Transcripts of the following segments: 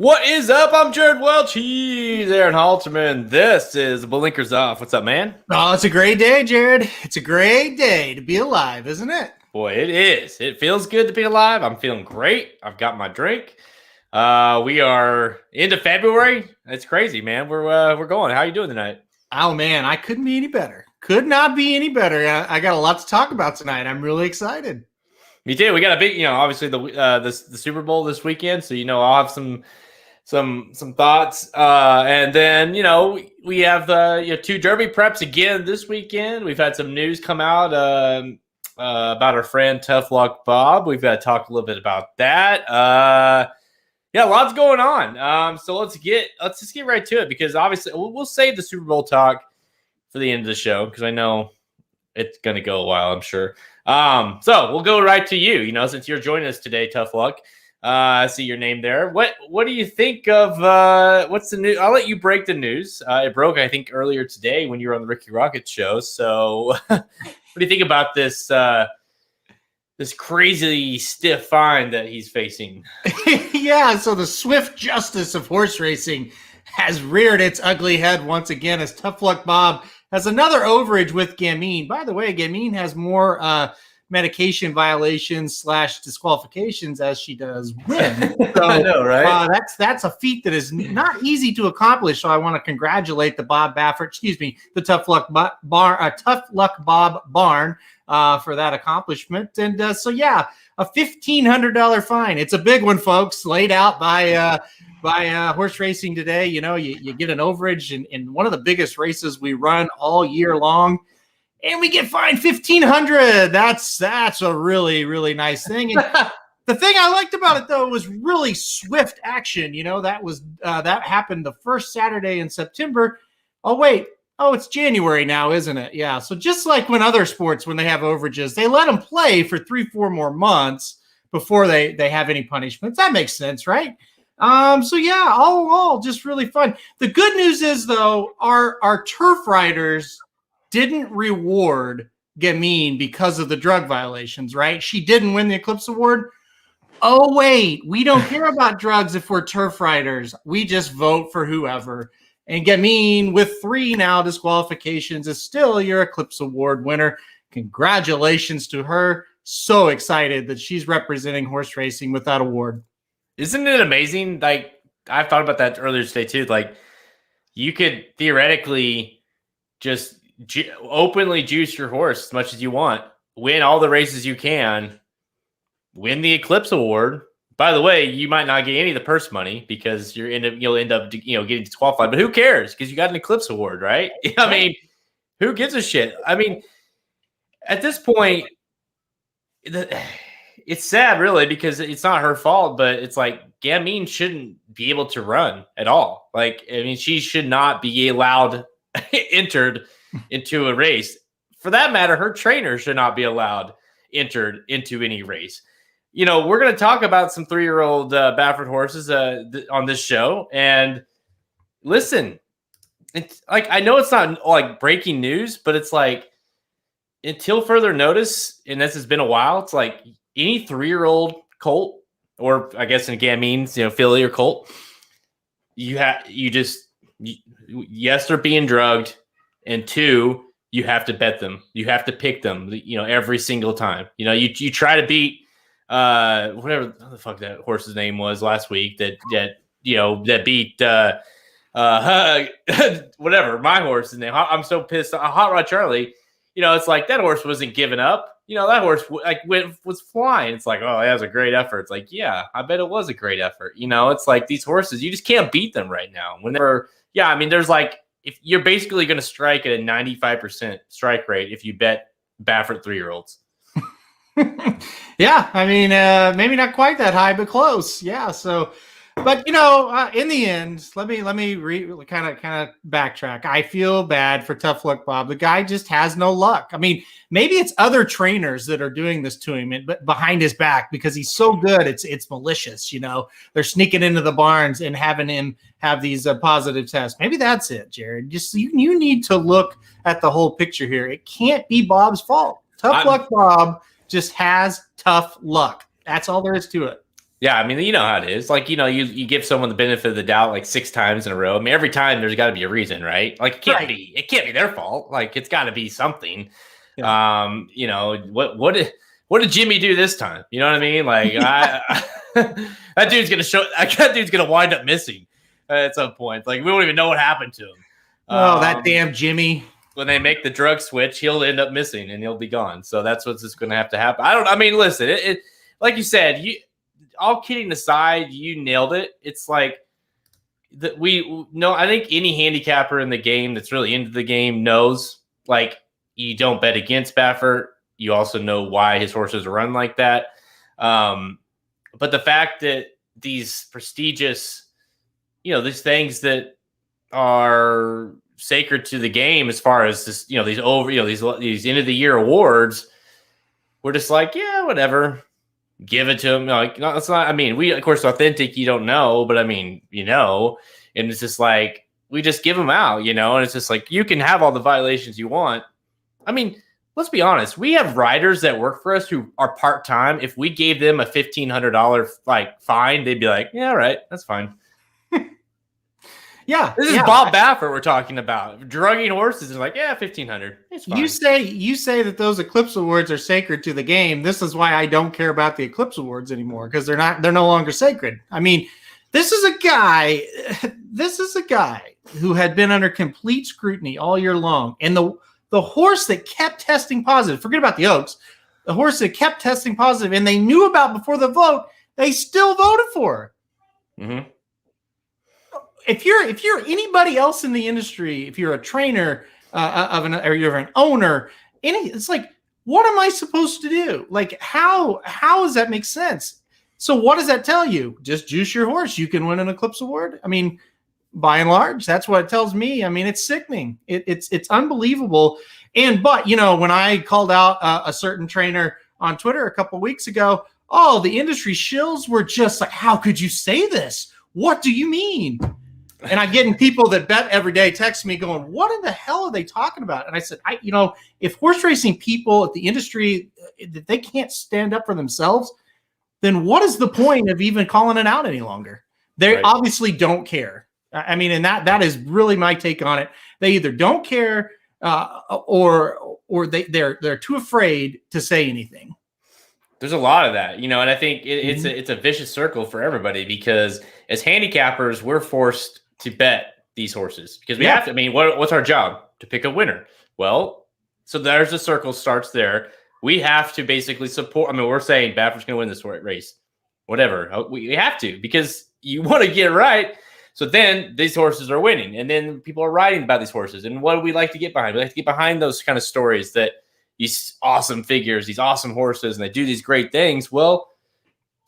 What is up? I'm Jared Welch. He's Aaron Halterman. This is Blinkers Off. What's up, man? Oh, it's a great day, Jared. It's a great day to be alive, isn't it? Boy, it is. It feels good to be alive. I'm feeling great. I've got my drink. We are into February. It's crazy, man. We're going. How are you doing tonight? Oh, man, I couldn't be any better. Could not be any better. I got a lot to talk about tonight. I'm really excited. Me too. We got a big, obviously the Super Bowl this weekend. So, I'll have some thoughts, and then we have two Derby preps again this weekend. We've had some news come out about our friend Tough Luck Bob. We've got to talk a little bit about that. Lots going on. So let's just get right to it, because obviously we'll save the Super Bowl talk for the end of the show, because I know it's gonna go a while, I'm sure. So we'll go right to you. Since you're joining us today, Tough Luck. I see your name there. What do you think of what's the news? I'll let you break the news. It broke, I think, earlier today when you were on the Ricky Rocket show. So what do you think about this this crazy stiff fine that he's facing? Yeah, so the swift justice of horse racing has reared its ugly head once again, as Tough Luck Bob has another overage with Gamine. By the way, Gamine has more medication violations / disqualifications as she does win. So, I know, right? That's a feat that is not easy to accomplish. So I want to congratulate the Tough Luck Bob Barn for that accomplishment. And a $1,500 fine. It's a big one, folks. Laid out by horse racing today. You get an overage in one of the biggest races we run all year long, and we get fined $1,500. That's a really, really nice thing. And the thing I liked about it, though, was really swift action. That happened the first Saturday in September. It's January now, isn't it? Yeah. So just like when other sports, when they have overages, they let them play for 3-4 more months before they have any punishments. That makes sense, right? All in all, just really fun. The good news is, though, our turf riders didn't reward Gamine because of the drug violations, right? She didn't win the Eclipse Award. Oh, wait, we don't care about drugs if we're turf riders. We just vote for whoever. And Gamine, with 3 now disqualifications, is still your Eclipse Award winner. Congratulations to her. So excited that she's representing horse racing with that award. Isn't it amazing? Like, I've thought about that earlier today too. Like, you could theoretically just openly juice your horse as much as you want, win all the races you can, win the Eclipse Award. By the way, you might not get any of the purse money because you'll end up getting disqualified. But who cares? Because you got an Eclipse Award, right? I mean, who gives a shit? I mean, at this point, it's sad, really, because it's not her fault. But it's like Gamine shouldn't be able to run at all. Like, I mean, she should not be allowed entered into a race. For that matter, her trainer should not be allowed entered into any race. We're going to talk about some 3-year-old Baffert horses on this show. And listen, it's like, I know it's not like breaking news, but it's like, until further notice, and this has been a while, it's like any 3-year-old colt, or I guess in Gamine's, filly or colt, yes, they're being drugged. And 2, you have to bet them. You have to pick them, every single time. You try to beat whatever the fuck that horse's name was last week that beat whatever, my horse's name. I'm so pissed. Hot Rod Charlie, it's like that horse wasn't giving up. That horse was flying. It's like, oh, that was a great effort. It's like, yeah, I bet it was a great effort. It's like these horses, you just can't beat them right now. There's like, if you're basically going to strike at a 95% strike rate if you bet Baffert 3-year-olds. Yeah, maybe not quite that high, but close. Yeah. So, but in the end, let me kind of backtrack. I feel bad for Tough Luck Bob. The guy just has no luck. Maybe it's other trainers that are doing this to him, but behind his back, because he's so good, it's malicious. They're sneaking into the barns and having him have these positive tests. Maybe that's it, Jared. Just you need to look at the whole picture here. It can't be Bob's fault. Tough Luck Bob just has tough luck. That's all there is to it. Yeah, you know how it is. Like, you give someone the benefit of the doubt like 6 times in a row. Every time there's got to be a reason, right? Like, it can't be their fault. Like, it's got to be something. Yeah. What did Jimmy do this time? You know what I mean? Like, that dude's gonna wind up missing at some point. Like, we don't even know what happened to him. Oh, that damn Jimmy. When they make the drug switch, he'll end up missing and he'll be gone. So that's what's just going to have to happen. Listen, it like you said, all kidding aside, you nailed it. It's like that I think any handicapper in the game that's really into the game knows, like, you don't bet against Baffert. You also know why his horses run like that. But the fact that these prestigious, these things that are sacred to the game, as far as this, these end of the year awards, we're just like, yeah, whatever, give it to them. Like, no, it's not. We, of course, authentic, you don't know, but and it's just like, we just give them out, and it's just like, you can have all the violations you want. Let's be honest, we have riders that work for us who are part-time. If we gave them a $1,500 fine, they'd be like, yeah, all right, that's fine. Yeah, this is Bob Baffert we're talking about. Drugging horses is like, yeah, $1,500. It's fine. You say that those Eclipse Awards are sacred to the game. This is why I don't care about the Eclipse Awards anymore, because they're no longer sacred. This is a guy who had been under complete scrutiny all year long, and the horse that kept testing positive. Forget about the Oaks. The horse that kept testing positive, and they knew about before the vote, they still voted for her. Mm-hmm. If you're anybody else in the industry, if you're a trainer or you're an owner, it's like, what am I supposed to do? Like, how does that make sense? So what does that tell you? Just juice your horse. You can win an Eclipse Award. By and large, that's what it tells me. It's sickening. It's unbelievable. But when I called out a certain trainer on Twitter a couple of weeks ago, the industry shills were just like, how could you say this? What do you mean? And I'm getting people that bet every day text me going, what in the hell are they talking about? And I said, if horse racing people at the industry, that they can't stand up for themselves, then what is the point of even calling it out any longer? They obviously don't care. And that is really my take on it. They either don't care or they're too afraid to say anything. There's a lot of that, and I think it's a vicious circle for everybody, because as handicappers, we're forced to bet these horses because we have to. What's our job? To pick a winner. Well, so there's the circle starts there. We have to basically support. We're saying Baffert's going to win this race, whatever. We have to, because you want to get it right. So then these horses are winning, and then people are writing about these horses. And what do we like to get behind? We like to get behind those kind of stories that these awesome figures, these awesome horses, and they do these great things. Well,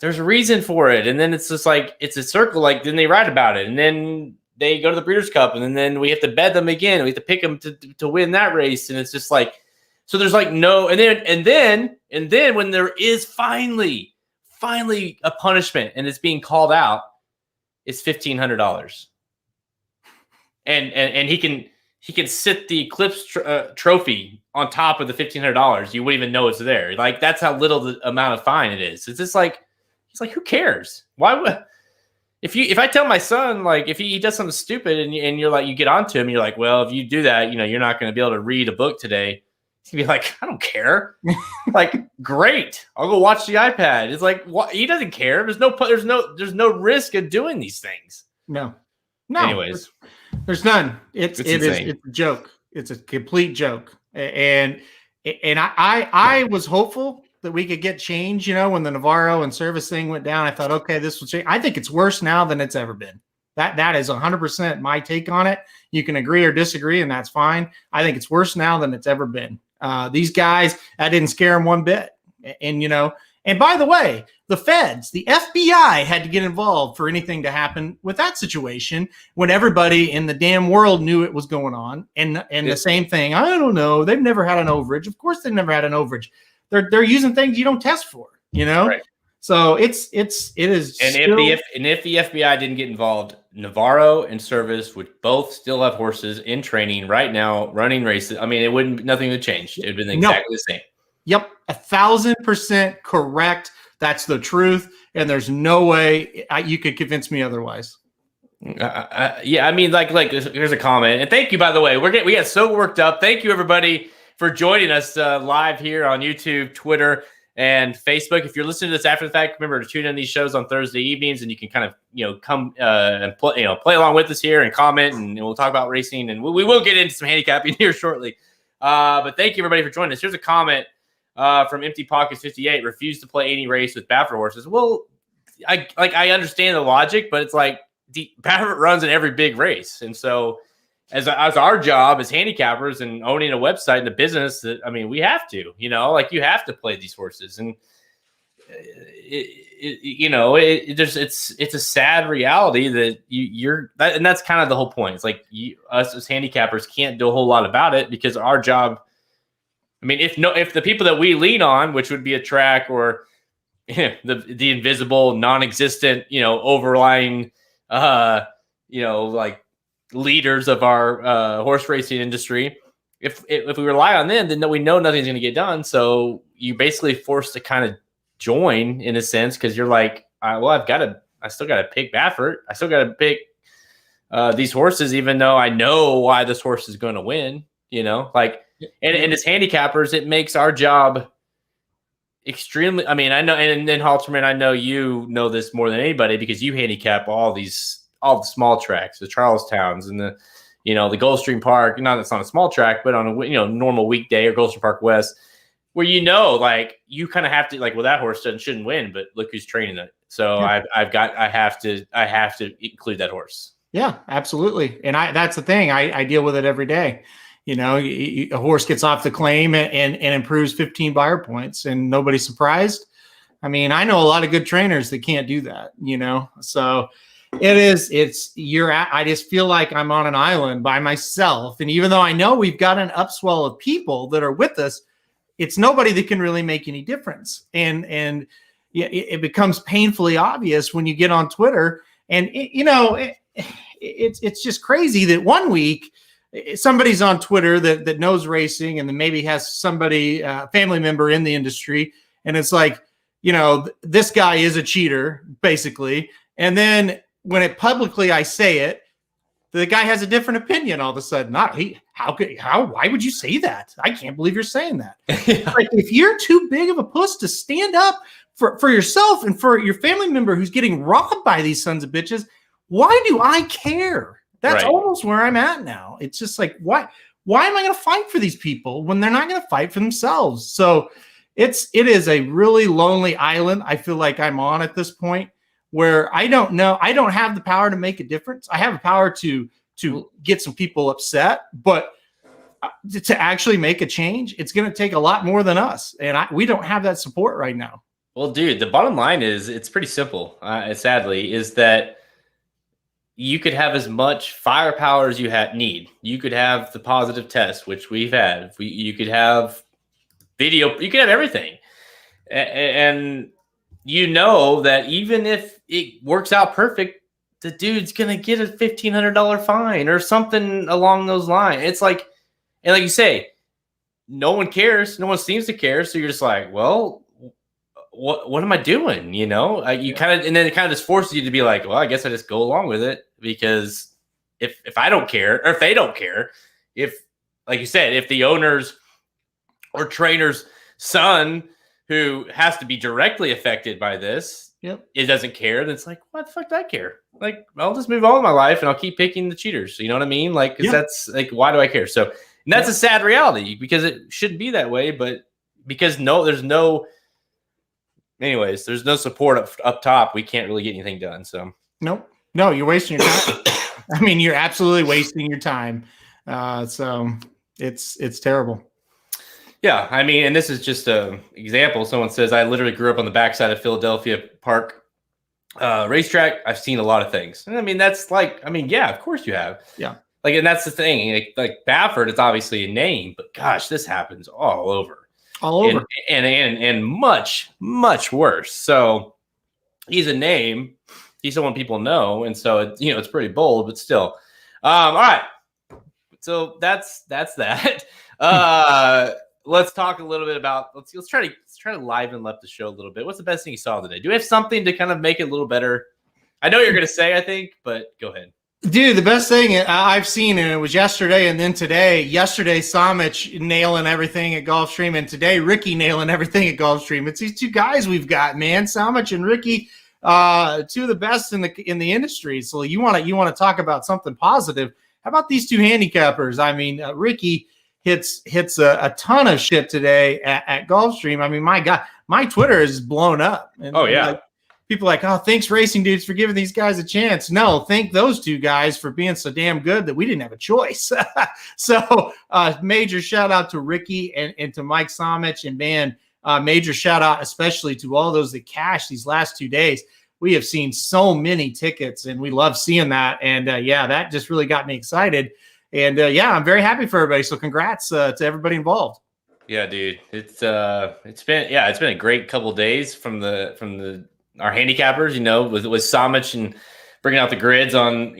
there's a reason for it. And then it's just like, it's a circle. Like, then they write about it, and then they go to the Breeders' Cup, and then we have to bet them again. We have to pick them to win that race. And it's just like, so there's like no, and then when there is finally a punishment and it's being called out, it's $1,500. And he can sit the Eclipse trophy on top of the $1,500. You wouldn't even know it's there. Like, that's how little the amount of fine it is. It's just like, he's like, who cares? Why would, if I tell my son, like, if he does something stupid and you're like, you get onto him, you're like, well, if you do that, you're not going to be able to read a book today. He'd be like, I don't care. Like, great, I'll go watch the iPad. It's like, what? He doesn't care. There's no risk of doing these things. No. Anyways. There's none. It's insane. it's a joke. It's a complete joke. I was hopeful that we could get change. When the Navarro and Service thing went down, I thought, okay, this will change. I think it's worse now than it's ever been. That is 100% my take on it. You can agree or disagree, and that's fine. I think it's worse now than it's ever been. These guys, that didn't scare them one bit. And by the way, the feds, the FBI had to get involved for anything to happen with that situation when everybody in the damn world knew it was going on. And the same thing, I don't know. They've never had an overage. Of course, they've never had an overage. They're using things you don't test for, Right. So it is. And if the FBI didn't get involved, Navarro and Service would both still have horses in training right now, running races. I mean, nothing would change. It would have been exactly the same. Yep, 1,000% correct. That's the truth, and there's no way you could convince me otherwise. Yeah, I mean, like here's a comment, and thank you, by the way. We get so worked up. Thank you, everybody, for joining us live here on YouTube, Twitter, and Facebook. If you're listening to this after the fact, remember to tune in these shows on Thursday evenings, and you can kind of come and play along with us here and comment, and we'll talk about racing, and we will get into some handicapping here shortly. But thank you, everybody, for joining us. Here's a comment. From Empty Pockets 58, refused to play any race with Baffert horses. Well, I understand the logic, but it's like Baffert runs in every big race, and so as our job as handicappers and owning a website and a business, we have to, you have to play these horses, and it's a sad reality that and that's kind of the whole point. It's like us as handicappers can't do a whole lot about it because our job. I mean, if the people that we lean on, which would be a track or the invisible, non-existent, overlying, like leaders of our horse racing industry, if we rely on them, then we know nothing's going to get done. So you basically forced to kind of join in a sense because you're like, I still got to pick Baffert. I still got to pick these horses, even though I know why this horse is going to win. And as handicappers, it makes our job extremely. I mean, I know, and then Halterman, I know you know this more than anybody because you handicap all the small tracks, the Charlestowns and the Gulfstream Park. That's not a small track, but on a normal weekday or Gulfstream Park West, where you kind of have to well, that horse shouldn't win, but look who's training it. So yeah. I have to include that horse. Yeah, absolutely, and that's the thing. I deal with it every day. A horse gets off the claim and improves 15 buyer points and nobody's surprised. I mean, I know a lot of good trainers that can't do that, so I just feel like I'm on an island by myself. And even though I know we've got an upswell of people that are with us, it's nobody that can really make any difference. And it becomes painfully obvious when you get on Twitter and it's just crazy that one week, somebody's on Twitter that knows racing and then maybe has somebody, family member in the industry. And it's like, this guy is a cheater, basically. And then when it publicly, I say it, the guy has a different opinion all of a sudden. Why would you say that? I can't believe you're saying that. Like, if you're too big of a puss to stand up for yourself and for your family member who's getting robbed by these sons of bitches, why do I care? That's right. Almost where I'm at now. It's just like, why am I going to fight for these people when they're not going to fight for themselves? So it is a really lonely island I feel like I'm on at this point where I don't know. I don't have the power to make a difference. I have the power to get some people upset, but to actually make a change, it's going to take a lot more than us. And we don't have that support right now. Well, dude, the bottom line is it's pretty simple. Sadly, is that you could have as much firepower as you need. You could have the positive test, which we've had. You could have video. You could have everything. And that even if it works out perfect, the dude's going to get a $1,500 fine or something along those lines. It's like, and like you say, no one cares. No one seems to care. So you're just like, well, what am I doing? You kind of, and then it kind of just forces you to be like, well, I guess I just go along with it because if I don't care, or if they don't care, if, like you said, if the owner's or trainer's son who has to be directly affected by this Yep. it doesn't care, then it's like, what the fuck do I care? Like, I'll just move on with my life and I'll keep picking the cheaters. You know what I mean? Like, because that's like, why do I care? So, and that's a sad reality because it shouldn't be that way, but because there's no support up top, we can't really get anything done. So, no, you're wasting your time. I mean, you're absolutely wasting your time. So it's terrible. Yeah, I mean, and this is just an example. Someone says, I literally grew up on the backside of Philadelphia Park racetrack. I've seen a lot of things. And I mean, that's like, yeah, of course you have. Yeah. Like, and that's the thing. Like Baffert, it's obviously a name, but gosh, this happens all over. And much, much worse. So he's a name. He's someone people know. And so, it's pretty bold, but still. All right. So that's that. Let's talk a little bit about let's try to liven up the show a little bit. What's the best thing you saw today? Do we have something to kind of make it a little better? I know you're going to say, I think, but go ahead. Dude, the best thing I've seen, and it was yesterday and then today. Yesterday, Samich nailing everything at Gulfstream, and today Ricky nailing everything at Gulfstream. It's these two guys we've got, man. Samich and Ricky, two of the best in the industry. So you want to talk about something positive? How about these two handicappers? I mean, Ricky hits a ton of shit today at Gulfstream. I mean, my God, my Twitter is blown up. And, people are like, oh, thanks Racing Dudes for giving these guys a chance. No, thank those two guys for being so damn good that we didn't have a choice. So major shout out to Ricky and to Mike Samich, and man, major shout out especially to all those that cashed these last 2 days. We have seen so many tickets and we love seeing that. And that just really got me excited. And I'm very happy for everybody. So congrats to everybody involved. Yeah, dude, it's been a great couple of days from our handicappers. With Samich and bringing out the grids on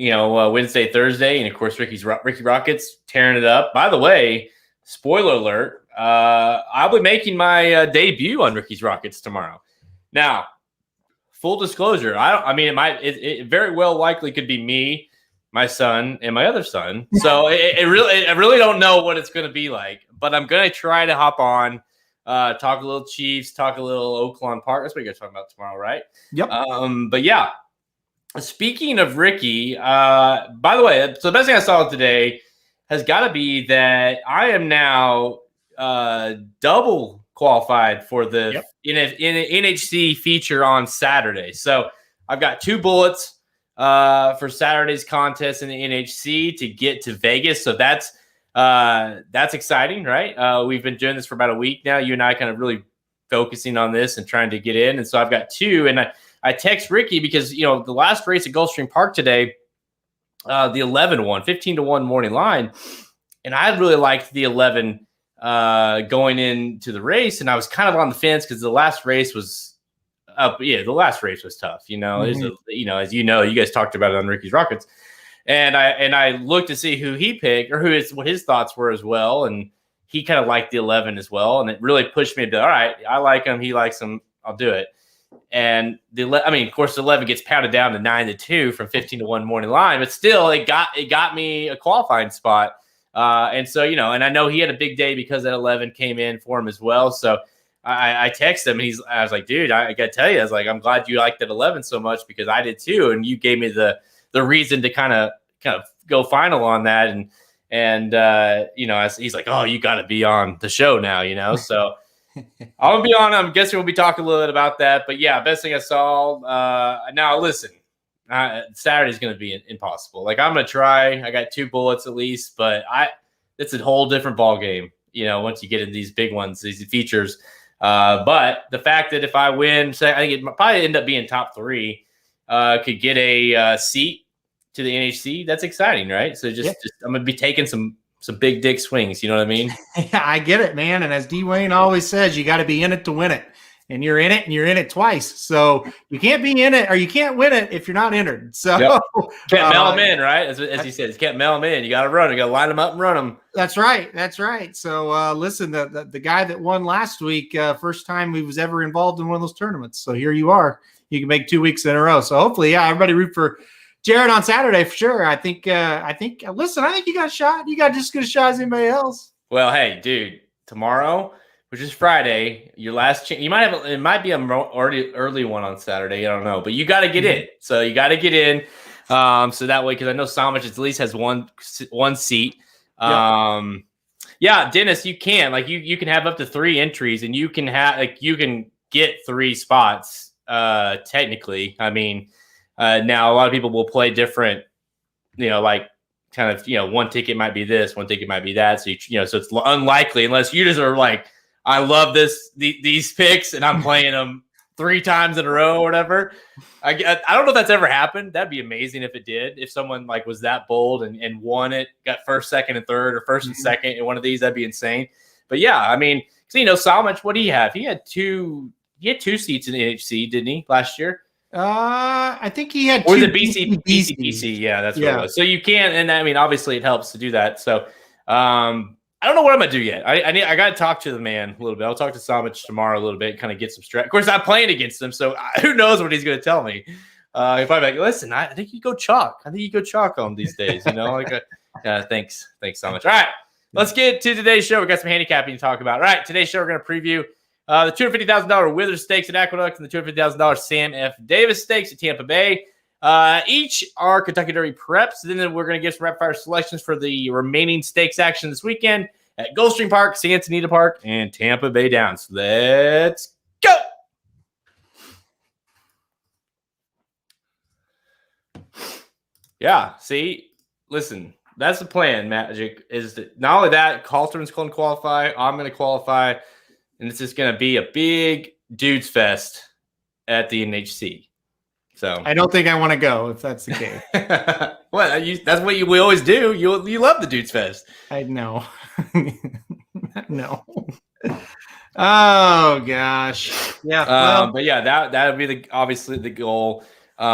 Wednesday, Thursday, and of course Ricky Rockets tearing it up. By the way, spoiler alert, I'll be making my debut on Ricky's Rockets tomorrow. Now, full disclosure, it very well likely could be me, my son, and my other son. So I really don't know what it's going to be like, but I'm going to try to hop on, talk a little Chiefs, talk a little Oakland Park. That's what you're going to talk about tomorrow, right? Yep. But yeah, speaking of Ricky, by the way, so the best thing I saw today has got to be that I am now double qualified for the NHC feature on Saturday. So I've got 2 bullets for Saturday's contest in the NHC to get to Vegas. So that's exciting, right? We've been doing this for about a week now. You and I kind of really focusing on this and trying to get in. And so I've got 2, and I text Ricky because, the last race at Gulfstream Park today, the 11 won, 15-1 morning line. And I really liked the 11 going into the race. And I was kind of on the fence because the last race was the last race was tough. Mm-hmm. As you guys talked about it on Ricky's Rockets. And I looked to see who he picked or what his thoughts were as well. And he kind of liked the 11 as well. And it really pushed me to be, all right, I like him. He likes him. I'll do it. And of course, the 11 gets pounded down to 9-2 from 15-1 morning line, but still it got me a qualifying spot. And so, and I know he had a big day because that 11 came in for him as well. So I texted him and I was like, dude, I got to tell you, I was like, I'm glad you liked that 11 so much because I did too. And you gave me the reason to kind of go final on that. And he's like, oh, you got to be on the show now, so I'm going to be on. I'm guessing we'll be talking a little bit about that, but yeah, best thing I saw. Now listen, Saturday's going to be impossible. Like I'm going to try, I got 2 bullets at least, but it's a whole different ball game, once you get into these big ones, these features. But the fact that if I win, I think it probably end up being top 3, could get a seat to the NHC. That's exciting, right? So just I'm gonna be taking some big dick swings. You know what I mean? Yeah, I get it, man. And as D Wayne always says, you got to be in it to win it. And you're in it, and you're in it twice. So you can't be in it, or you can't win it if you're not entered. So can't mail them in, right? As he says, can't mail them in. You got to run. You got to line them up and run them. That's right. That's right. So listen, the guy that won last week, first time he was ever involved in one of those tournaments. So here you are. You can make 2 weeks in a row. So hopefully, everybody root for Jared on Saturday for sure. I think. Listen, I think you got a shot. You got just as good a shot as anybody else. Well, hey, dude, tomorrow which is Friday, your last chance. You might have it might be a already early one on Saturday. I don't know, but you got to get in. So you got to get in. So that way, because I know Samich at least has one seat. Yeah, Dennis, you can you can have up to 3 entries, and you can get 3 spots. Technically, I mean, now a lot of people will play different. Kind of, one ticket might be this, one ticket might be that. So so it's unlikely unless you just are like, I love these picks, and I'm playing them 3 times in a row or whatever. I don't know if that's ever happened. That'd be amazing if it did. If someone was that bold and won it, got first, second, and third, or first and second in one of these, that'd be insane. But yeah, I mean, Salmich, what did he have? He had 2 seats in the NHC, didn't he, last year? I think he had 2 the BC. Yeah, that's what it was. So you can, and I mean, obviously it helps to do that. So I don't know what I'm gonna do yet. I got to talk to the man a little bit. I'll talk to Samich tomorrow a little bit, kind of get some stress. Of course, I'm playing against him, so who knows what he's gonna tell me. If I'm like, listen, I think you go chalk. I think you go chalk on these days. Thanks, Samich. All right, let's get to today's show. We got some handicapping to talk about. All right, today's show we're gonna preview the $250,000 Withers Stakes at Aqueduct and the $250,000 Sam F. Davis Stakes at Tampa Bay. Each are Kentucky Derby preps. Then we're going to get some rapid fire selections for the remaining stakes action this weekend at Gulfstream Park, Anita Park, and Tampa Bay Downs. Let's go. Yeah, see, listen, that's the plan, Magic, is that not only that, Caltern's going to qualify, I'm going to qualify, and it's just going to be a big dudes fest at the NHC. So I don't think I want to go if that's the case. Well, that's what we always do. You love the dudes fest. I know. No. Oh gosh. Yeah. But yeah, that would be obviously the goal. We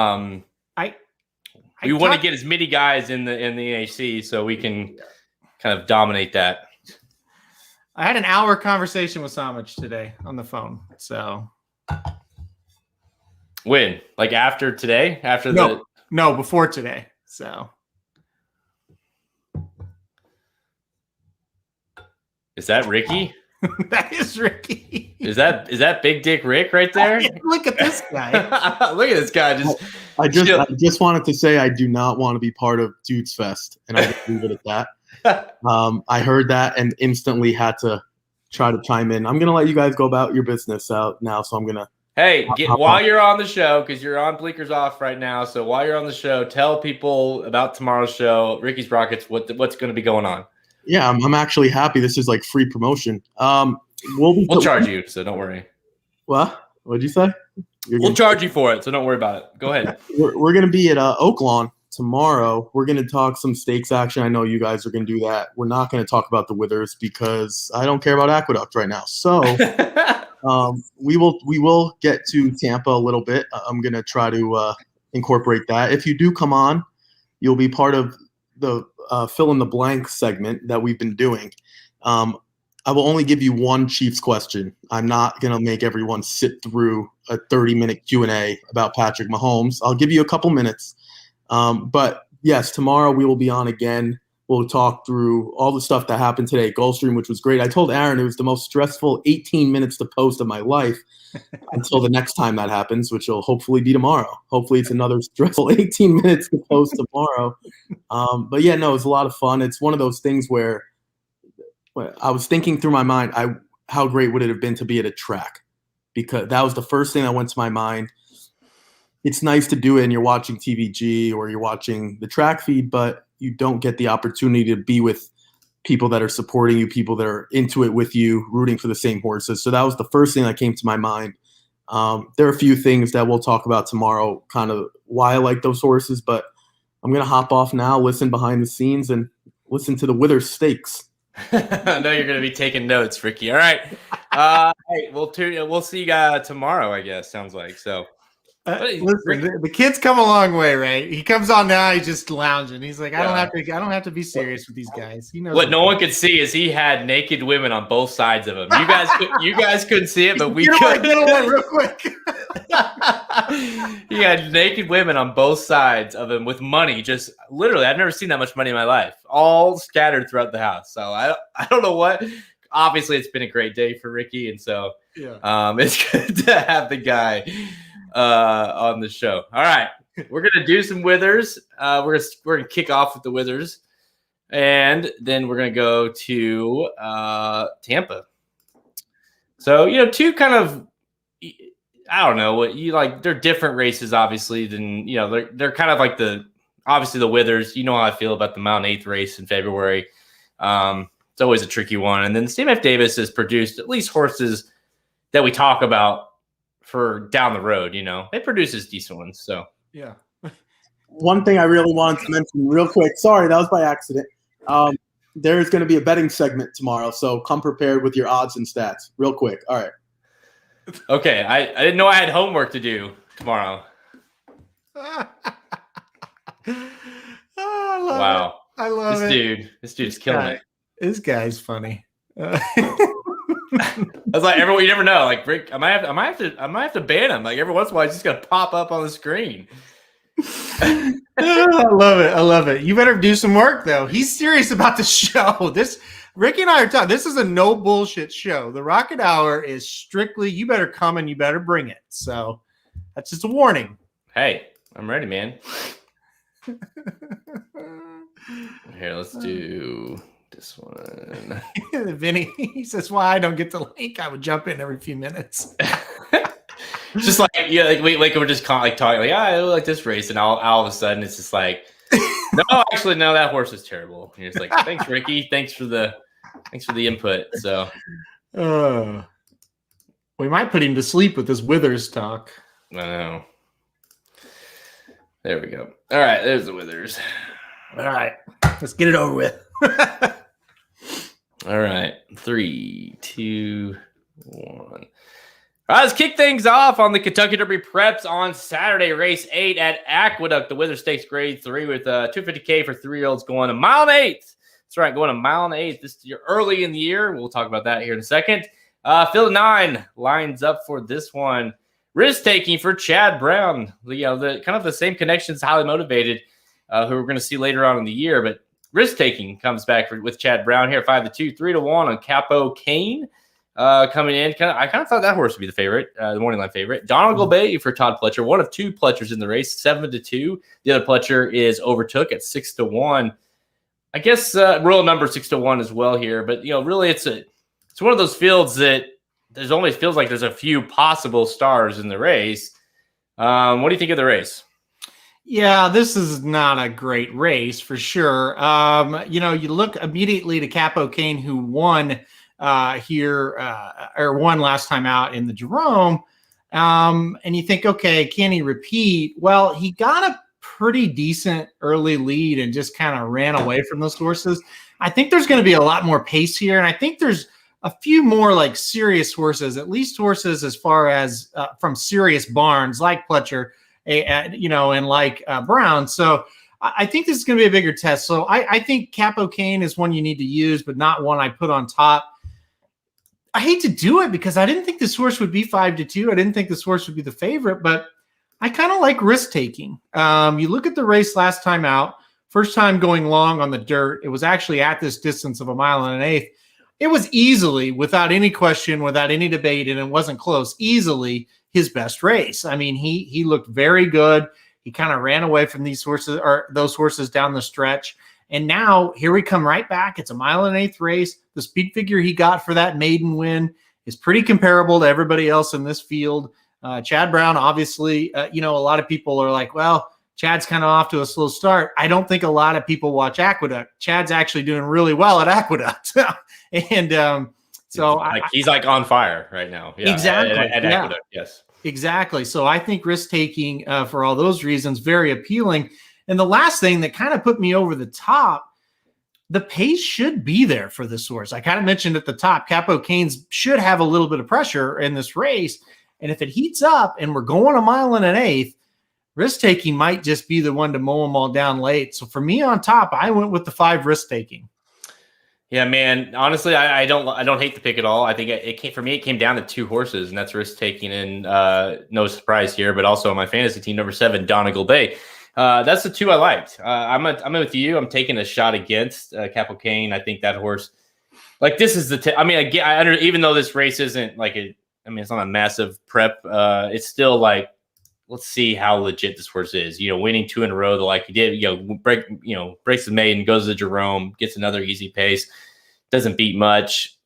want to get as many guys in the NHC so we can kind of dominate that. I had an hour conversation with Samich today on the phone. So when? Like after today? No, before today. So is that Ricky? That is Ricky. Is that Big Dick Rick right there? Look at this guy. Look at this guy. I just wanted to say I do not want to be part of Dudes Fest, and I'll just leave it at that. I heard that and instantly had to try to chime in. I'm gonna let you guys go about your business out now, so I'm gonna. Hey, while you're on the show, because you're on Bleakers Off right now, so while you're on the show, tell people about tomorrow's show, Ricky's Rockets, what's going to be going on. Yeah, I'm actually happy. This is like free promotion. We'll charge you, so don't worry. What? What'd you say? We'll charge you for it, so don't worry about it. Go ahead. We're going to be at Oaklawn tomorrow. We're going to talk some stakes action. I know you guys are going to do that. We're not going to talk about the Withers because I don't care about Aqueduct right now. So we will get to Tampa a little bit. I'm going to try to incorporate that. If you do come on, you'll be part of the fill in the blank segment that we've been doing. I will only give you one Chiefs question. I'm not going to make everyone sit through a 30-minute Q&A about Patrick Mahomes. I'll give you a couple minutes. But yes, tomorrow we will be on again. We'll talk through all the stuff that happened today at Gulfstream, which was great. I told Aaron it was the most stressful 18 minutes to post of my life until the next time that happens, which will hopefully be tomorrow. Hopefully it's another stressful 18 minutes to post tomorrow. But yeah, no, it's a lot of fun. It's one of those things where I was thinking through my mind, how great would it have been to be at a track? Because that was the first thing that went to my mind. It's nice to do it and you're watching TVG or you're watching the track feed, but you don't get the opportunity to be with people that are supporting you, people that are into it with you, rooting for the same horses. So that was the first thing that came to my mind. There are a few things that we'll talk about tomorrow, kind of why I like those horses, but I'm going to hop off now, listen behind the scenes, and listen to the Withers Stakes. I know you're going to be taking notes, Ricky. All right. Hey, we'll see you guys tomorrow, I guess, sounds like. So. Listen, the kid's come a long way, right? He comes on now, he's just lounging. He's like, I don't have to be serious with these guys. He knows what no one could see is he had naked women on both sides of him. You guys couldn't see it, but we could. Get away real quick. He had naked women on both sides of him with money. Just literally, I've never seen that much money in my life, all scattered throughout the house. So I don't know what. obviously it's been a great day for Ricky, and so Yeah. it's good to have the guy on the show. All right, we're gonna do some withers. We're gonna kick off with the withers, and then we're gonna go to Tampa. So two kind of, I don't know what you like. They're different races, obviously. Than they're kind of like obviously the withers. You know how I feel about the Mount 8th race in February. It's always a tricky one. And then Steve F. Davis has produced at least horses that we talk about for down the road. It produces decent ones. So yeah. One thing I really wanted to mention real quick. Sorry, that was by accident. There's going to be a betting segment tomorrow, so come prepared with your odds and stats real quick. All right. Okay, I didn't know I had homework to do tomorrow. Wow. I love it. This dude's killing it. This guy's funny. I was like, everyone, you never know. Like, Rick, I might have to ban him. Like every once in a while, he's just gonna pop up on the screen. I love it. You better do some work though. He's serious about the show. Ricky and I are talking. This is a no bullshit show. The Rocket Hour is strictly you better come and you better bring it. So that's just a warning. Hey, I'm ready, man. Here, let's do this one. Vinny, he says, "Why I don't get the link? I would jump in every few minutes." Just like we're just talking like, I like this race, and all of a sudden it's just like, no, actually, no, that horse is terrible. And you're just like, thanks, Ricky, thanks for the input. So, we might put him to sleep with this Withers talk. I know. There we go. All right, there's the Withers. All right, let's get it over with. All right, 3, 2, 1. All right, let's kick things off on the Kentucky Derby Preps on Saturday, race 8 at Aqueduct, the Wither Stakes Grade 3 with $250K for 3-year-olds going a mile and 1/8. That's right, going a mile and 1/8. This is early in the year. We'll talk about that here in a second. Field 9 lines up for this one. Risk taking for Chad Brown. The kind of the same connections, highly motivated, who we're going to see later on in the year. But risk taking comes back with Chad Brown here, 5-2, 3-1 on Capo Kane. Coming in, I kind of thought that horse would be the favorite, the morning line favorite. Donald Bay for Todd Pletcher, one of 2 Pletchers in the race, 7-2. The other Pletcher is overtook at 6-1. I guess royal number 6-1 as well here, but really it's one of those fields that feels like there's a few possible stars in the race. What do you think of the race? Yeah, this is not a great race for sure. You look immediately to Capo Kane, who won or won last time out in the Jerome. And you think, okay, can he repeat? Well, he got a pretty decent early lead and just kind of ran away from those horses. I think there's going to be a lot more pace here. And I think there's a few more like serious horses, at least horses as far as from serious barns like Pletcher, and like Brown. So I think this is going to be a bigger test. So I think Capo Kane is one you need to use, but not one I put on top. I hate to do it because I didn't think this horse would be 5-2. I didn't think this horse would be the favorite, but I kind of like risk taking. You look at the race last time out, first time going long on the dirt. It was actually at this distance of 1 1/8 miles. It was easily, without any question, without any debate, and it wasn't close, easily his best race. I mean, he looked very good. He kind of ran away from those horses down the stretch. And now here we come right back. It's a 1 1/8 miles race. The speed figure he got for that maiden win is pretty comparable to everybody else in this field. Chad Brown, obviously, a lot of people are like, well, Chad's kind of off to a slow start. I don't think a lot of people watch Aqueduct. Chad's actually doing really well at Aqueduct. And so he's like on fire right now. Yeah, exactly. At Aqueduct, yes. Exactly. So I think risk taking for all those reasons, very appealing. And the last thing that kind of put me over the top, the pace should be there for this horse. I kind of mentioned at the top, Capo Canes should have a little bit of pressure in this race. And if it heats up and we're going 1 1/8 miles, risk taking might just be the one to mow them all down late. So for me on top, I went with the 5 risk taking. Yeah, man. Honestly, I don't hate the pick at all. I think it came down to 2 horses, and that's risk taking, and no surprise here. But also on my fantasy team, number 7, Donegal Bay. That's the 2 I liked. I'm with you. I'm taking a shot against Capo Kane. I think that horse Like this is the. I mean, even though this race isn't like a. I mean, it's not a massive prep. It's still like, let's see how legit this horse is. Winning 2 in a row, like he did. Breaks the maiden, goes to Jerome, gets another easy pace, doesn't beat much.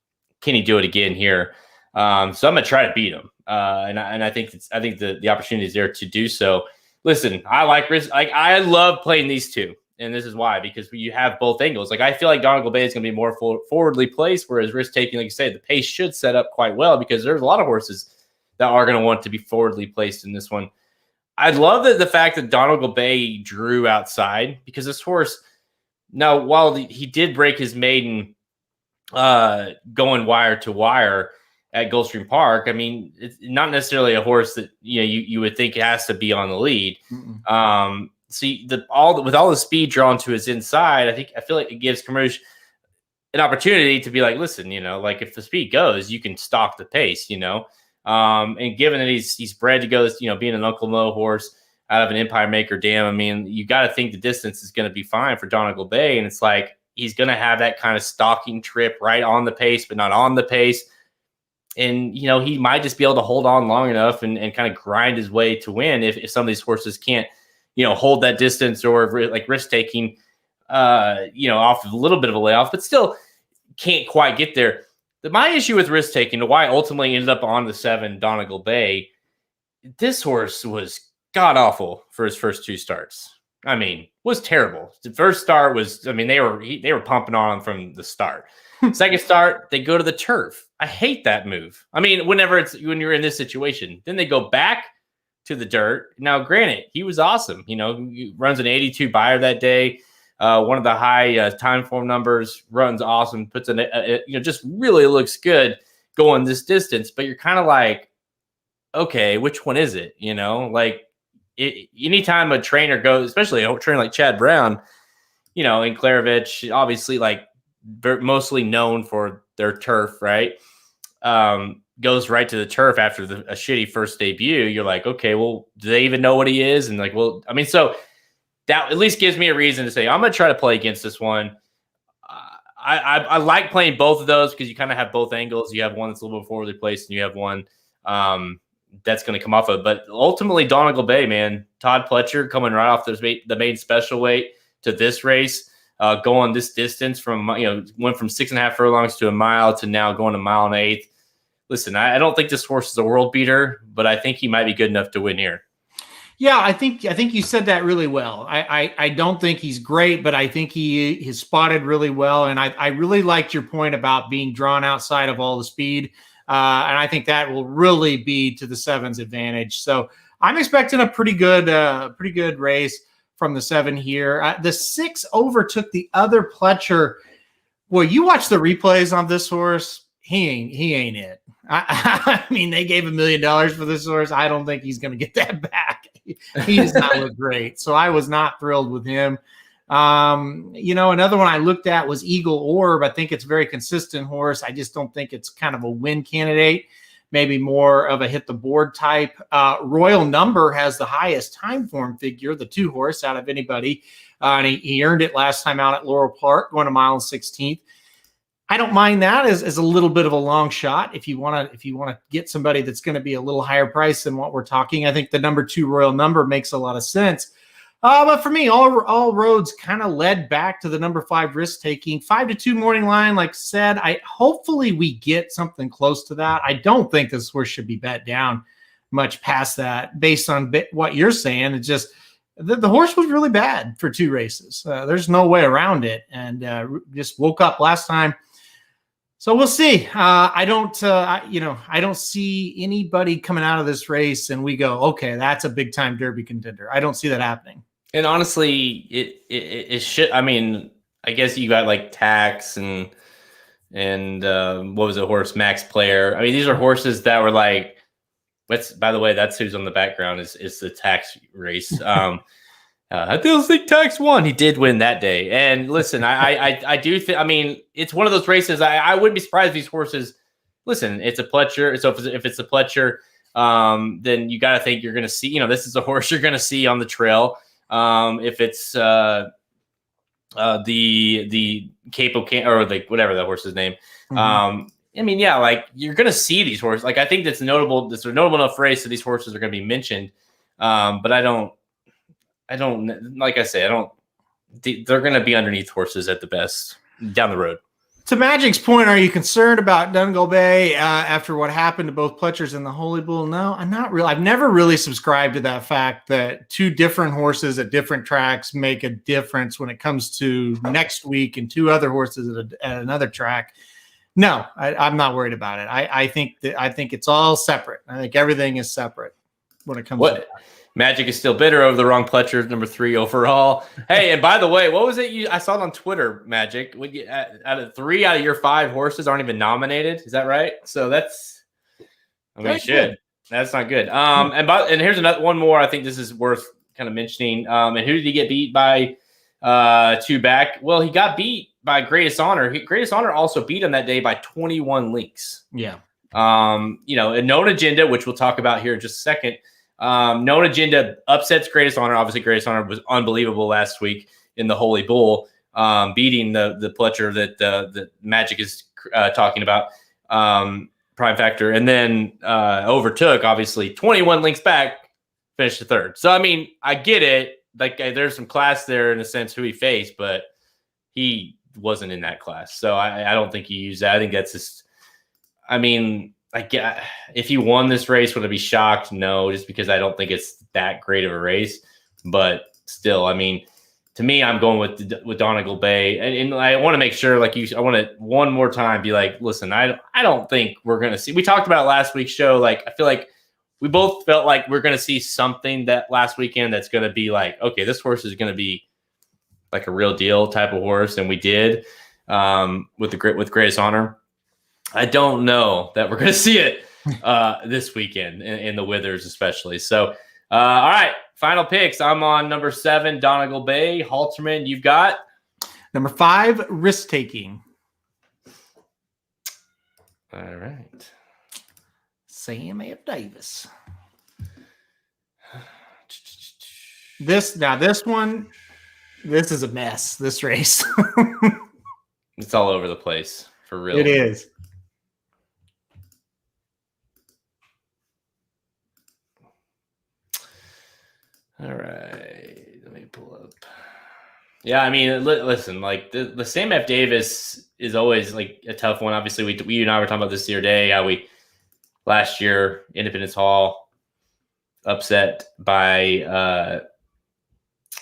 Can he do it again here? So I'm gonna try to beat him, and I think the opportunity is there to do so. Listen, I like risk. I love playing these two, and this is why, because you have both angles. Like I feel like Donegal Bay is going to be more forwardly placed, whereas risk taking, like you say, the pace should set up quite well because there's a lot of horses that are going to want to be forwardly placed in this one. I love the fact that Donegal Bay drew outside because this horse. Now, while he did break his maiden, going wire to wire at Gulfstream Park, I mean, it's not necessarily a horse that you would think has to be on the lead. See, with all the speed drawn to his inside, I feel like it gives Camus an opportunity to be like, listen, like if the speed goes, you can stalk the pace, and given that he's bred to go, being an Uncle Mo horse out of an Empire Maker dam, I mean, you got to think the distance is going to be fine for Donegal Bay, and it's like he's going to have that kind of stalking trip right on the pace, but not on the pace. And, he might just be able to hold on long enough and kind of grind his way to win if some of these horses can't, hold that distance or like risk taking, off of a little bit of a layoff, but still can't quite get there. My issue with risk taking, why I ultimately ended up on the 7 Donegal Bay, this horse was god awful for his first 2 starts. I mean, was terrible. The first start was, I mean, they were pumping on him from the start. Second start, they go to the turf. I hate that move. I mean, when you're in this situation, then they go back to the dirt. Now, granted, he was awesome. He runs an 82 buyer that day. One of the high time form numbers, runs awesome, puts in just really looks good going this distance. But you're kind of like, okay, which one is it? Anytime a trainer goes, especially a trainer like Chad Brown, and Klarovich, obviously like mostly known for their turf, right? Goes right to the turf after a shitty first debut. You're like, okay, well, do they even know what he is? And like, well, I mean, so that at least gives me a reason to say I'm going to try to play against this one. I like playing both of those because you kind of have both angles. You have one that's a little bit forwardly placed, and you have one that's going to come off of. But ultimately, Donegal Bay, man, Todd Pletcher coming right off the main special weight to this race. Going this distance from, went from 6.5 furlongs to a mile to now going a mile and 1/8. Listen, I don't think this horse is a world beater, but I think he might be good enough to win here. Yeah, I think you said that really well. I don't think he's great, but I think he is spotted really well. And I really liked your point about being drawn outside of all the speed. And I think that will really be to the 7's advantage. So I'm expecting a pretty good race from the 7 here. The 6 overtook the other Pletcher. Boy, you watch the replays on this horse. He ain't it. I mean, they gave $1 million for this horse. I don't think he's going to get that back. He does not look great. So I was not thrilled with him. Another one I looked at was Eagle Orb. I think it's a very consistent horse. I just don't think it's kind of a win candidate. Maybe more of a hit the board type. Royal Number has the highest time form figure, the 2 horse out of anybody. And he earned it last time out at Laurel Park, going a mile and 16th. I don't mind that as a little bit of a long shot. If you want to get somebody that's going to be a little higher price than what we're talking, I think the number 2 Royal Number makes a lot of sense. But for me, all roads kind of led back to the number 5 risk taking 5-2 morning line. Like I said, hopefully we get something close to that. I don't think this horse should be bet down much past that based on what you're saying. It's just the horse was really bad for 2 races. There's no way around it, and just woke up last time. So we'll see. I don't see anybody coming out of this race and we go, okay, that's a big time Derby contender. I don't see that happening. And honestly, it should. I mean, I guess you got like Tax and what was the horse, Max Player. I mean, these are horses that were like. By the way, that's who's on the background is the Tax race. I still think Tax won. He did win that day. And listen, I do think, I mean, it's one of those races. I wouldn't be surprised if these horses, listen, it's a Pletcher. So if it's a Pletcher, then you got to think you're going to see, this is a horse you're going to see on the trail. If it's, the Capo or whatever that horse's name. Mm-hmm. I mean, yeah, like you're gonna see these horses. Like I think that's notable. This is a notable enough race that these horses are gonna be mentioned. But I don't. Like I say, I don't. They're gonna be underneath horses at the best down the road. To Magic's point, are you concerned about Donegal Bay after what happened to both Pletchers and the Holy Bull? No, I'm not really. I've never really subscribed to that fact that two different horses at different tracks make a difference when it comes to next week and two other horses at another track. No, I'm not worried about it. I think it's all separate. I think everything is separate when it comes to that. Magic is still bitter over the wrong Pletcher, number 3 overall. Hey, and by the way, what was it? I saw it on Twitter, Magic. Out of 3 out of your 5 horses aren't even nominated. Is that right? So that's, I mean, shit. That's not good. And here's one more. I think this is worth kind of mentioning. And who did he get beat by 2 back? Well, he got beat by Greatest Honor. Greatest Honor also beat him that day by 21 links. Yeah. And Known Agenda, which we'll talk about here in just a second. Known Agenda upsets Greatest Honor. Obviously, Greatest Honor was unbelievable last week in the Holy Bull, beating the Pletcher that Magic is talking about, Prime Factor, and then overtook, obviously, 21 links back, finished the 3rd. So, I mean, I get it. Like, there's some class there in a sense who he faced, but he wasn't in that class. So, I don't think he used that. I think that's just, I mean, if he won this race, would I be shocked? No, just because I don't think it's that great of a race. But still, I mean, to me, I'm going with Donegal Bay, and I want to make sure, like I want to one more time be like, listen, I don't think we're gonna see. We talked about last week's show. Like, I feel like we both felt like we're gonna see something that last weekend that's gonna be like, okay, this horse is gonna be like a real deal type of horse, and we did with Greatest Honor. I don't know that we're going to see it this weekend in the Withers, especially. So, all right, final picks. I'm on number 7, Donegal Bay. Halterman, you've got number 5, Risk Taking. All right, Sam F. Davis. This one, this is a mess. This race, it's all over the place for real. It is. All right, let me pull up. Yeah, I mean, listen, like the Sam F. Davis is always like a tough one. Obviously, we and I were talking about this the other day, how we last year Independence Hall upset by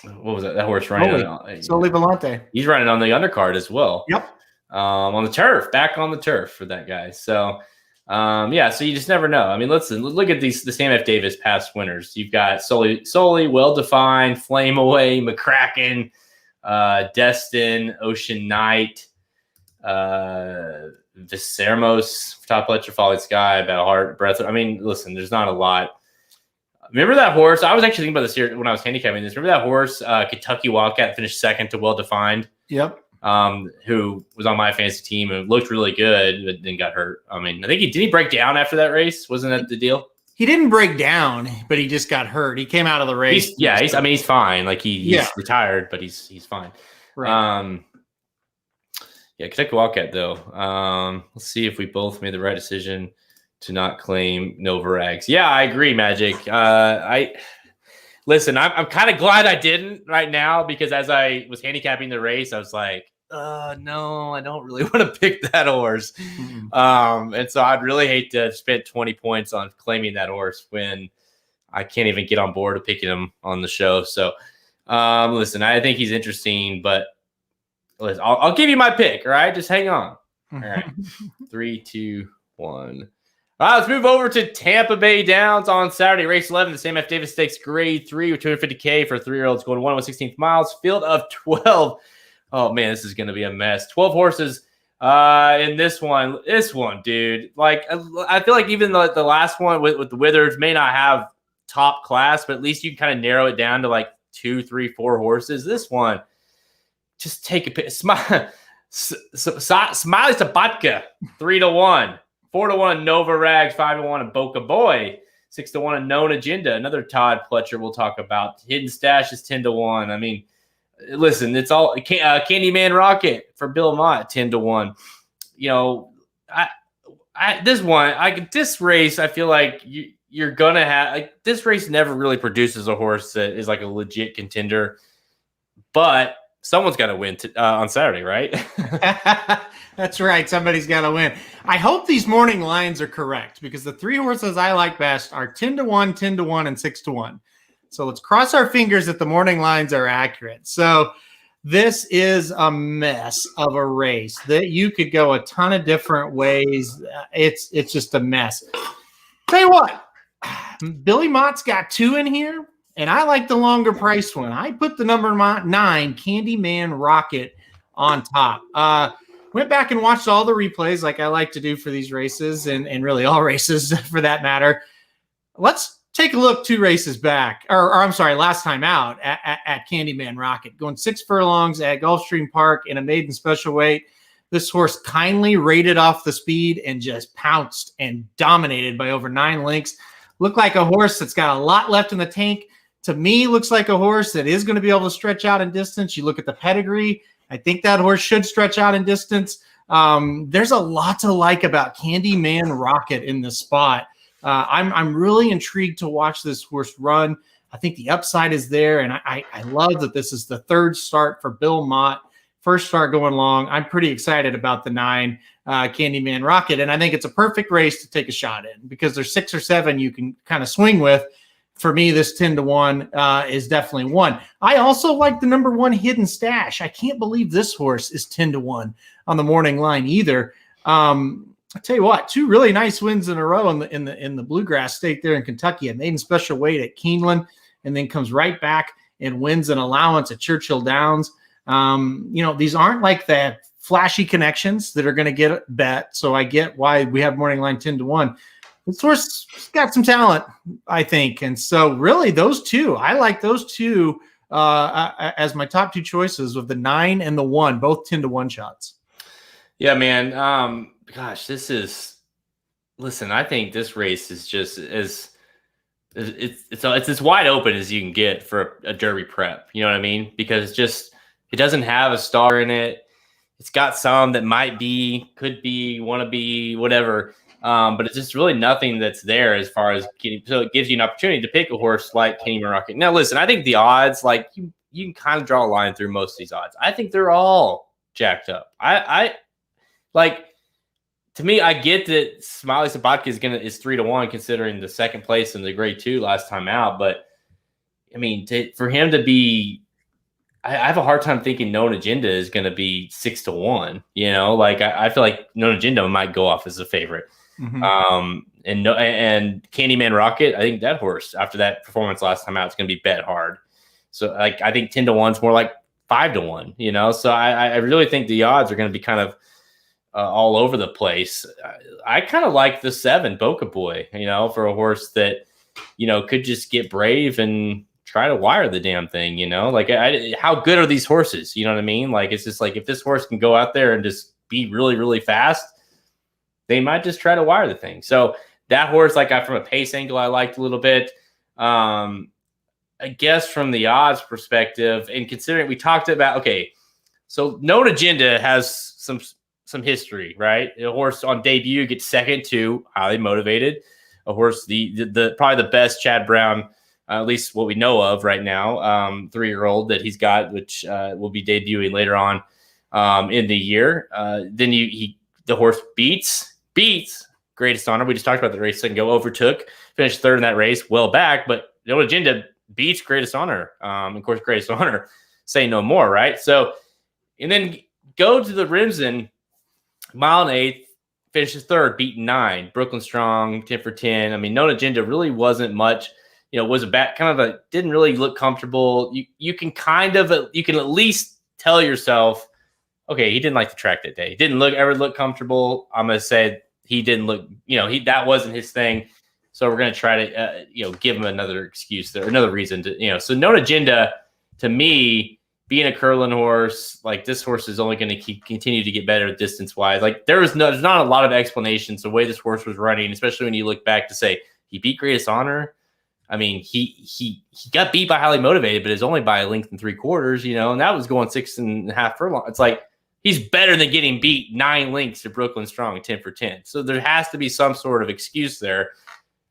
what was that horse running? Soli Volante. He's running on the undercard as well. Yep. On the turf, back on the turf for that guy. So. Yeah, so you just never know. I mean, listen, look at the Sam F. Davis past winners. You've got Soli, Well-Defined, Flame Away, McCracken, Destin, Ocean Knight, Visermos, Top Fletcher, Falling Sky, About Heart, Breath. I mean, listen, there's not a lot. Remember that horse? I was actually thinking about this here when I was handicapping this. Remember that horse, Kentucky Wildcat, finished 2nd to Well-Defined? Yep. Who was on my fantasy team and looked really good, but then got hurt. I mean, I think did he break down after that race? Wasn't that the deal? He didn't break down, but he just got hurt. He came out of the race. He's fine. Like he's retired, but he's fine. Right. Kentucky Wildcat though. Let's see if we both made the right decision to not claim Nova Rags. Yeah, I agree, Magic. Listen, I'm kind of glad I didn't right now, because as I was handicapping the race, I was like, no, I don't really want to pick that horse. Mm-hmm. And so I'd really hate to spend 20 points on claiming that horse when I can't even get on board to picking him on the show. So, listen, I think he's interesting, but listen, I'll give you my pick. All right, just hang on. All right, 3, 2, 1. All right, let's move over to Tampa Bay Downs on Saturday, race 11, the Sam F. Davis Stakes Grade 3 with $250K for 3-year-olds going 1/16 miles. Field of 12. Oh, man, this is going to be a mess. 12 horses in this one. This one, dude. Like, I feel like even the last one with the Withers may not have top class, but at least you can kind of narrow it down to like 2, 3, 4 horses. This one, just take a pick. Smiley Sabatka, 3-1. 4-1 Nova Rags, 5-1 Boca Boy, 6-1 Known Agenda. Another Todd Pletcher we'll talk about. Hidden Stash is 10-1. I mean, listen, it's all Candyman Rocket for Bill Mott 10-1. You know, this race, I feel like you're gonna have like this race never really produces a horse that is like a legit contender, but someone's got to win on Saturday, right? That's right. Somebody's got to win. I hope these morning lines are correct because the 3 horses I like best are 10-1, 10-1, and 6-1. So let's cross our fingers that the morning lines are accurate. So this is a mess of a race that you could go a ton of different ways. It's just a mess. Tell you what, Billy Mott's got 2 in here, and I like the longer priced one. I put the number 9, Candyman Rocket, on top. Went back and watched all the replays like I like to do for these races and really all races for that matter. Let's take a look 2 races back, or I'm sorry, last time out at Candyman Rocket. Going 6 furlongs at Gulfstream Park in a maiden special weight. This horse kindly rated off the speed and just pounced and dominated by over 9 lengths. Looked like a horse that's got a lot left in the tank. To me, looks like a horse that is going to be able to stretch out in distance. You look at the pedigree. I think that horse should stretch out in distance. There's a lot to like about Candyman Rocket in this spot. I'm really intrigued to watch this horse run. I think the upside is there, and I love that this is the 3rd start for Bill Mott. First start going long. I'm pretty excited about the 9 Candyman Rocket, and I think it's a perfect race to take a shot in because there's 6 or 7 you can kind of swing with. For me, this 10-1 is definitely one. I also like the number 1 Hidden Stash. I can't believe this horse is 10-1 on the morning line either. I tell you what, 2 really nice wins in a row in the Bluegrass State there in Kentucky. A maiden special weight at Keeneland, and then comes right back and wins an allowance at Churchill Downs. These aren't like the flashy connections that are going to get bet. So I get why we have morning line 10-1. This horse got some talent, I think. And so really those 2, I like those 2 as my top 2 choices of the 9 and the 1, both 10-1 shots. Yeah, man. I think this race is just it's as wide open as you can get for a Derby prep. You know what I mean? Because it doesn't have a star in it. It's got some that might be, could be, want to be, whatever. But it's just really nothing that's there as far as getting. So it gives you an opportunity to pick a horse like Candyman Rocket. Now, listen, I think the odds, like you can kind of draw a line through most of these odds. I think they're all jacked up. I like, to me, I get that Smiley Sabatka is 3-1 considering the 2nd place in the grade 2 last time out. But I mean, for him to be, I have a hard time thinking Known Agenda is going to be 6-1. You know, like I feel like Known Agenda might go off as a favorite. Mm-hmm. And Candyman Rocket, I think that horse after that performance last time out, it's going to be bet hard. So like I think 10-1 is more like 5-1. You know, so I really think the odds are going to be kind of all over the place. I kind of like the 7 Boca Boy. You know, for a horse that could just get brave and try to wire the damn thing. You know, like how good are these horses? You know what I mean? Like it's just like if this horse can go out there and just be really, really fast, they might just try to wire the thing. So that horse, like from a pace angle, I liked a little bit. I guess from the odds perspective, and considering we talked about, so Known Agenda has some history, right? A horse on debut gets 2nd to highly motivated. A horse, the probably the best Chad Brown, at least what we know of right now, 3-year-old that he's got, which will be debuting later on in the year. Then the horse beats Greatest Honor. We just talked about the race a second ago. Overtook, finished 3rd in that race, well back, but No Agenda beats Greatest Honor. Of course, Greatest Honor say no more, right? So, and then go to the Rimson, 1 1/8, finishes 3rd, beaten 9. Brooklyn Strong, 10 for 10. I mean, No Agenda really wasn't much. Was didn't really look comfortable. You can at least tell yourself, okay, he didn't like the track that day. He didn't ever look comfortable. I'm going to say he didn't look, that wasn't his thing. So we're going to try to, give him another excuse there, another reason to, so Known Agenda, to me, being a curling horse, like this horse is only going to continue to get better distance wise. Like there's not a lot of explanations the way this horse was running, especially when you look back to say he beat Greatest Honor. I mean, he got beat by Highly Motivated, but it's only by a length and 3/4, and that was going 6.5 furlong. It's like he's better than getting beat 9 lengths to Brooklyn Strong 10 for 10. So there has to be some sort of excuse there.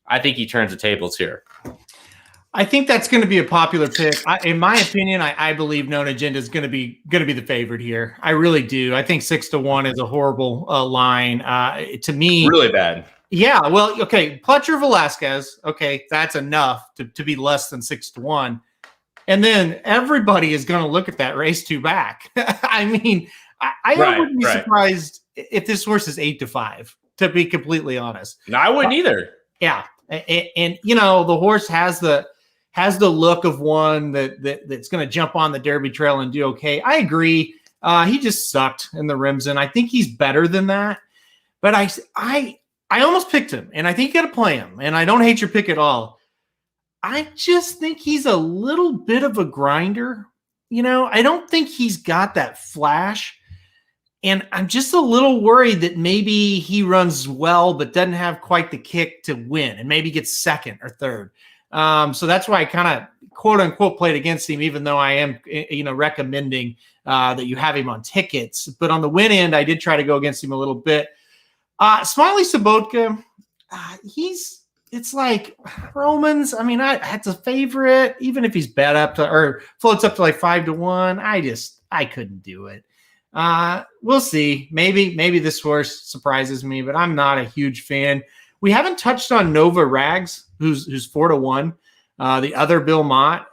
I think he turns the tables here. I think that's going to be a popular pick. In my opinion, I believe Known Agenda is going to be the favorite here. I really do. I think 6-1 is a horrible line to me. Really bad. Yeah. Well, okay. Pletcher Velasquez. Okay, that's enough to be less than 6-1, and then everybody is going to look at that race 2 back. I mean, I wouldn't be surprised if this horse is 8-5. To be completely honest, no, I wouldn't either. Yeah, and the horse has the look of one that's going to jump on the Derby trail and do okay. I agree. He just sucked in the rims, and I think he's better than that. But I almost picked him, and I think you got to play him. And I don't hate your pick at all. I just think he's a little bit of a grinder. I don't think he's got that flash. And I'm just a little worried that maybe he runs well, but doesn't have quite the kick to win and maybe gets second or third. So that's why I kind of quote unquote played against him, even though I am, recommending that you have him on tickets. But on the win end, I did try to go against him a little bit. Smiley Sobotka, it's like Romans. I mean, that's a favorite, even if he's bet up to or floats up to like 5-1. I couldn't do it. We'll see. Maybe this horse surprises me, but I'm not a huge fan. We haven't touched on Nova Rags, who's 4-1. The other Bill Mott.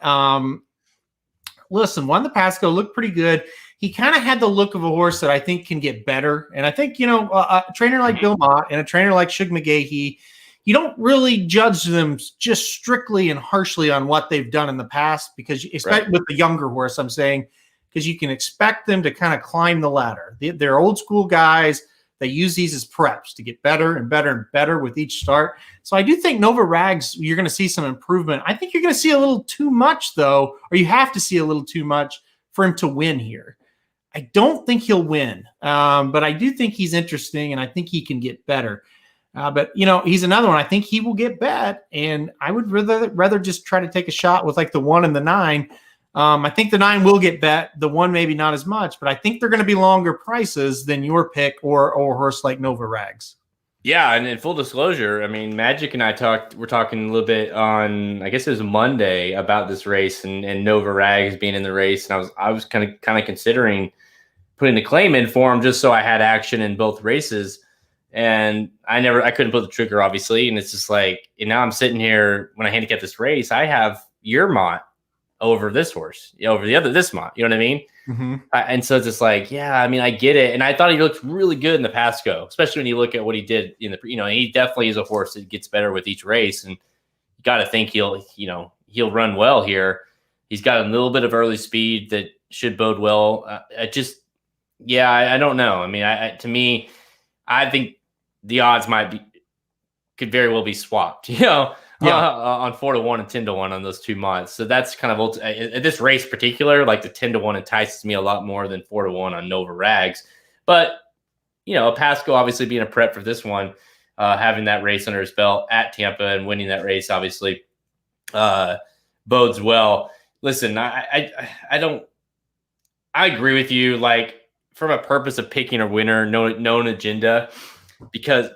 Listen, won the Pasco, looked pretty good. He kind of had the look of a horse that I think can get better. And I think, a trainer like Bill Mott and a trainer like Shug McGahee, you don't really judge them just strictly and harshly on what they've done in the past, because especially with the younger horse, I'm saying, because you can expect them to kind of climb the ladder. They're old school guys. They use these as preps to get better and better and better with each start. So I do think Nova Rags, you're going to see some improvement. I think you're going to see a little too much, though, or you have to see a little too much for him to win here. I don't think he'll win, but I do think he's interesting, and I think he can get better. But, he's another one. I think he will get bet, and I would rather just try to take a shot with like the 1 and the 9. I think the 9 will get bet. The 1 maybe not as much, but I think they're going to be longer prices than your pick or a horse like Nova Rags. Yeah, and in full disclosure, I mean, Magic and I we're talking a little bit on, I guess it was Monday, about this race and Nova Rags being in the race, and I was kind of considering putting the claim in for him just so I had action in both races, and I couldn't put the trigger, obviously, and it's just like, and now I'm sitting here when I handicap this race, I have Yermont over this horse, over this Mont, you know what I mean? Mm-hmm. And so it's just like, yeah, I mean, I get it. And I thought he looked really good in the Pasco, especially when you look at what he did in the, he definitely is a horse that gets better with each race. And you got to think he'll run well here. He's got a little bit of early speed that should bode well. I don't know. I mean, to me, I think the odds could very well be swapped, on 4-1 and 10-1 on those 2 months. So that's kind of at this race particular, like the 10-1 entices me a lot more than 4-1 on Nova Rags. But, Pasco obviously being a prep for this one, having that race under his belt at Tampa and winning that race, obviously bodes well. Listen, I agree with you. Like, from a purpose of picking a winner, known agenda,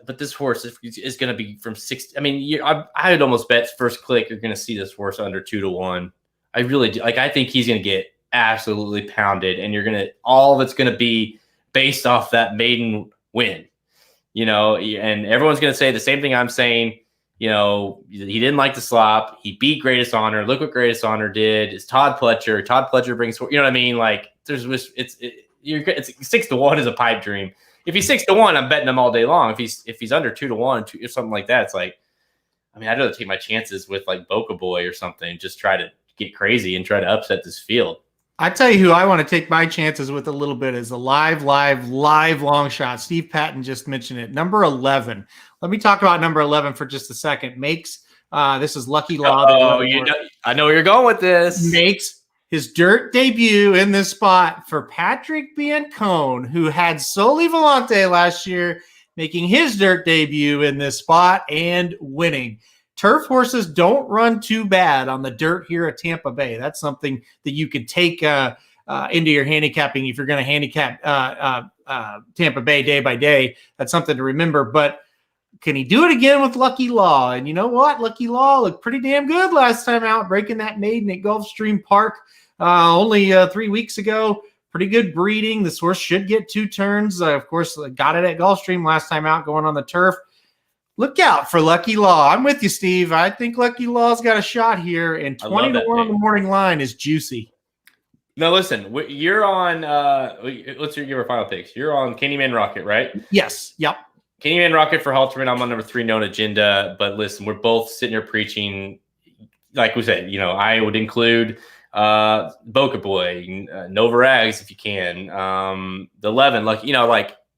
but this horse is going to be from 6. I mean, I would almost bet first click you're going to see this horse under 2-1. I really do. Like, I think he's going to get absolutely pounded, and all of it's going to be based off that maiden win, and everyone's going to say the same thing I'm saying. He didn't like the slop. He beat Greatest Honor. Look what Greatest Honor did. It's Todd Pletcher. Todd Pletcher brings, you know what I mean? Like, it's 6-1 is a pipe dream. If he's 6-1, I'm betting him all day long. If he's under 2-1 or something like that, it's like, I mean, I'd rather take my chances with like Boca Boy or something. Just try to get crazy and try to upset this field. I tell you who I want to take my chances with a little bit is a live long shot. Steve Patton just mentioned it. Number 11. Let me talk about number 11 for just a second. Makes this is Lucky Law. I know where you're going with this. Makes his dirt debut in this spot for Patrick Biancone, who had Soli Volante last year, making his dirt debut in this spot and winning. turf horses don't run too bad on the dirt here at Tampa Bay. That's something that you could take into your handicapping if you're going to handicap Tampa Bay day by day. That's something to remember. But can he do it again with Lucky Law? And you know what? Lucky Law looked pretty damn good last time out, breaking that maiden at Gulfstream Park only 3 weeks ago. Pretty good breeding. This horse should get 2 turns. Of course, got it at Gulfstream last time out going on the turf. Look out for Lucky Law. I'm with you, Steve. I think Lucky Law's got a shot here, and 20 to 1 on the morning line is juicy. No, listen, you're on let's give our final picks. You're on Candyman Rocket, right? Yes. Yep. Candyman Rocket for Halterman. I'm on number 3, Known Agenda. But listen, we're both sitting here preaching, like we said, I would include Boca Boy, Nova Rags if you can, the 11, like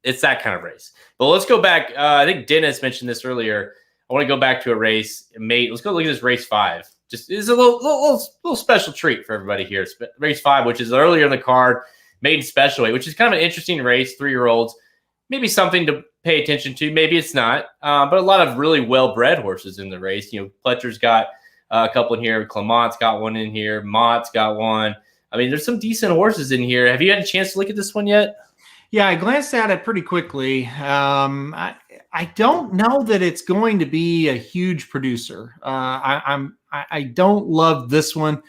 it's that kind of race. But let's go back. I think Dennis mentioned this earlier. I want to go back to a race. Let's go look at this race 5. Just it's a little special treat for everybody here. Race 5, which is earlier in the card, maiden special weight, which is kind of an interesting race. 3-year-olds, maybe something to pay attention to. Maybe it's not, but a lot of really well-bred horses in the race. Pletcher's got a couple in here. Clement's got one in here. Mott's got one. I mean, there's some decent horses in here. Have you had a chance to look at this one yet? Yeah, I glanced at it pretty quickly. I don't know that it's going to be a huge producer. I don't love this one.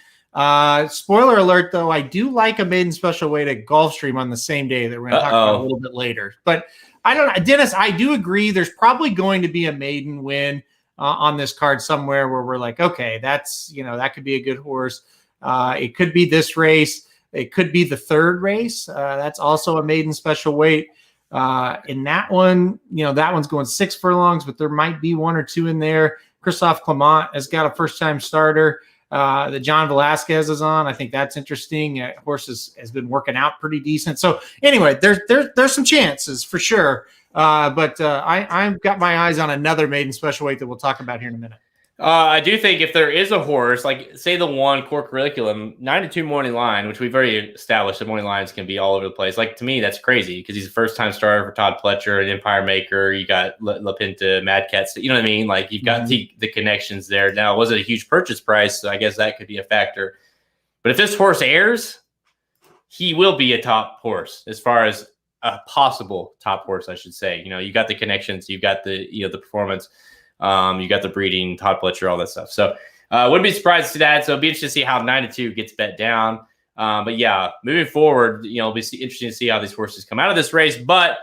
Spoiler alert, though, I do like a maiden special weight at Gulfstream on the same day that we're going to talk about a little bit later. But I don't know, Dennis. I do agree. There's probably going to be a maiden win on this card somewhere where we're like, okay, that's that could be a good horse. It could be this race. It could be the 3rd race. That's also a maiden special weight. In that one, that one's going 6 furlongs, but there might be 1 or 2 in there. Christophe Clement has got a first-time starter that John Velasquez is on. I think that's interesting. Horse has been working out pretty decent. So anyway, there's some chances for sure. But I've got my eyes on another maiden special weight that we'll talk about here in a minute. I do think if there is a horse, like say the 1 Core Curriculum, 9 to 2 morning line, which we've already established that morning lines can be all over the place. Like to me, that's crazy because he's a first-time starter for Todd Pletcher, an Empire Maker. You got La Pinta, Mad Cats. You know what I mean? Like you've got the connections there. Now, it wasn't a huge purchase price, so I guess that could be a factor. But if this horse airs, he will be a top horse as far as a possible top horse, I should say. You got the connections, you got the the performance. You got the breeding, Todd Pletcher, all that stuff. So wouldn't be surprised to see that. So it'll be interesting to see how 9 to 2 gets bet down. But yeah, moving forward, it'll be interesting to see how these horses come out of this race. But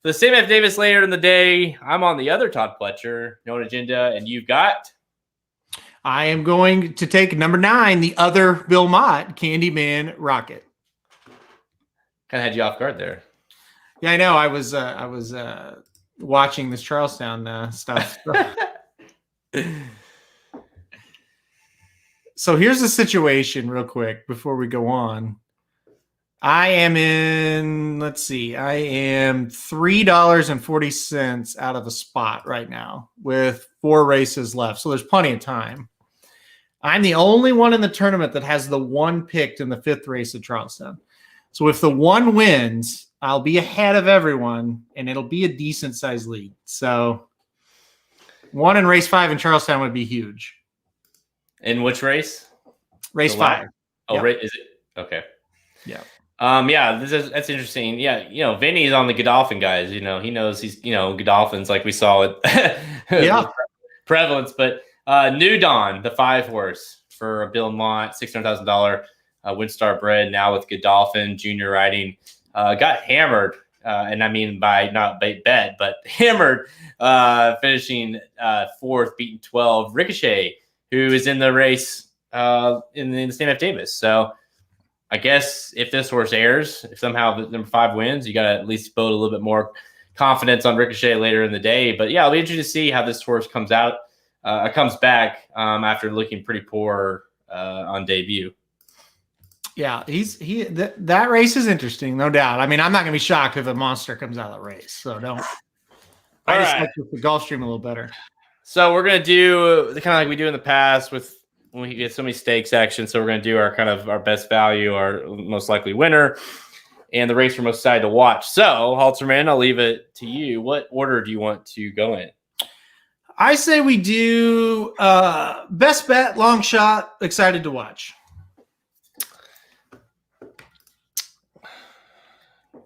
for the same F. Davis later in the day, I'm on the other Todd Pletcher, Known Agenda, and you've got? I am going to take number 9, the other Bill Mott, Candyman Rocket. Kind of had you off guard there. Yeah, I know. I was watching this Charlestown stuff. So here's the situation real quick before we go on. I am $3.40 out of a spot right now with 4 races left. So there's plenty of time. I'm the only one in the tournament that has the 1 picked in the 5th race at Charlestown. So if the 1 wins, I'll be ahead of everyone, and it'll be a decent-sized lead. So 1 in race 5 in Charlestown would be huge. In which race? Race 5. Oh, yep. Is it? Okay. Yeah. Yeah, that's interesting. Yeah, Vinny's on the Godolphin guys. He knows he's, Godolphins like we saw it. Yeah. Prevalence. But New Dawn, the 5 horse for Bill Mott, $600,000 Windstar bred, now with Godolphin Junior riding. Got hammered, and I mean by not bet, but hammered, finishing 4th, beating 12. Ricochet, who is in the race in the Stan F. Davis. So I guess if this horse airs, if somehow the number 5 wins, you got to at least build a little bit more confidence on Ricochet later in the day. But yeah, it'll be interesting to see how this horse comes back after looking pretty poor on debut. Yeah, that race is interesting, no doubt. I mean, I'm not going to be shocked if a monster comes out of the race. So don't. I just like the Gulfstream a little better. So we're going to do the kind of like we do in the past with when we get so many stakes action. So we're going to do our kind of our best value, our most likely winner, and the race we're most excited to watch. So Halterman, I'll leave it to you. What order do you want to go in? I say we do best bet, long shot, excited to watch.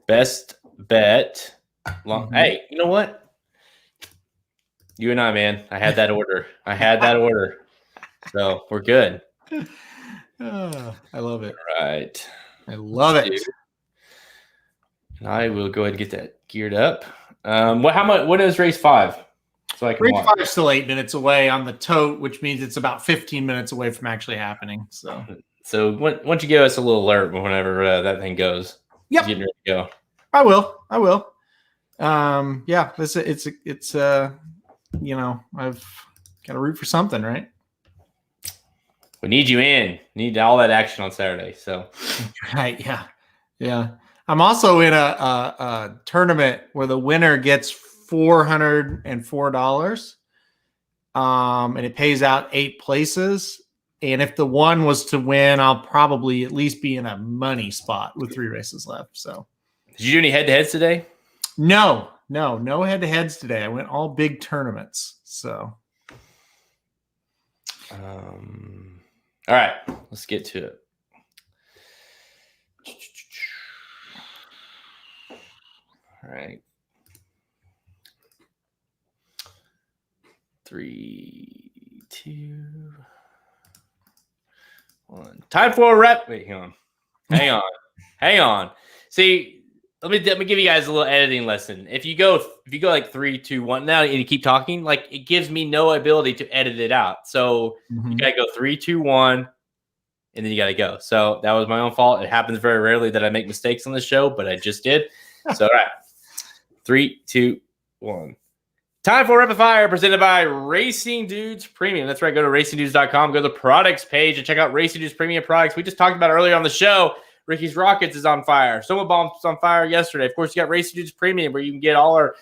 Best bet. Hey, you know what? You and I, man. I had that order. So we're good. I love it. All right. I love it. And I will go ahead and get that geared up. What is race 5? So I can Race watch. 5 is still 8 minutes away on the tote, which means it's about 15 minutes away from actually happening. So once you give us a little alert whenever that thing goes, yep, getting ready to go. I will. Yeah, it's you know, I've got to root for something, right? We need you in. Need all that action on Saturday. So right, yeah. I'm also in a tournament where the winner gets $404, and it pays out 8 places. And if the one was to win, I'll probably at least be in a money spot with 3 races left. So, did you do any head-to-heads today? No head-to-heads today. I went all big tournaments. So, all right, let's get to it. All right. 3, 2, 1. Time for a rep. Wait, hang on. See, let me give you guys a little editing lesson. If you go like 3, 2, 1 now, and you keep talking, like it gives me no ability to edit it out. So you gotta go 3, 2, 1, and then you gotta go. So that was my own fault. It happens very rarely that I make mistakes on this show, but I just did. So all right, 3, 2, 1. Time for Rapid Fire, presented by Racing Dudes Premium. That's right. Go to racingdudes.com. Go to the products page and check out Racing Dudes Premium products. We just talked about earlier on the show. Ricky's Rockets is on fire. Soma Bomb's on fire yesterday. Of course, you got Racing Dudes Premium, where you can get all our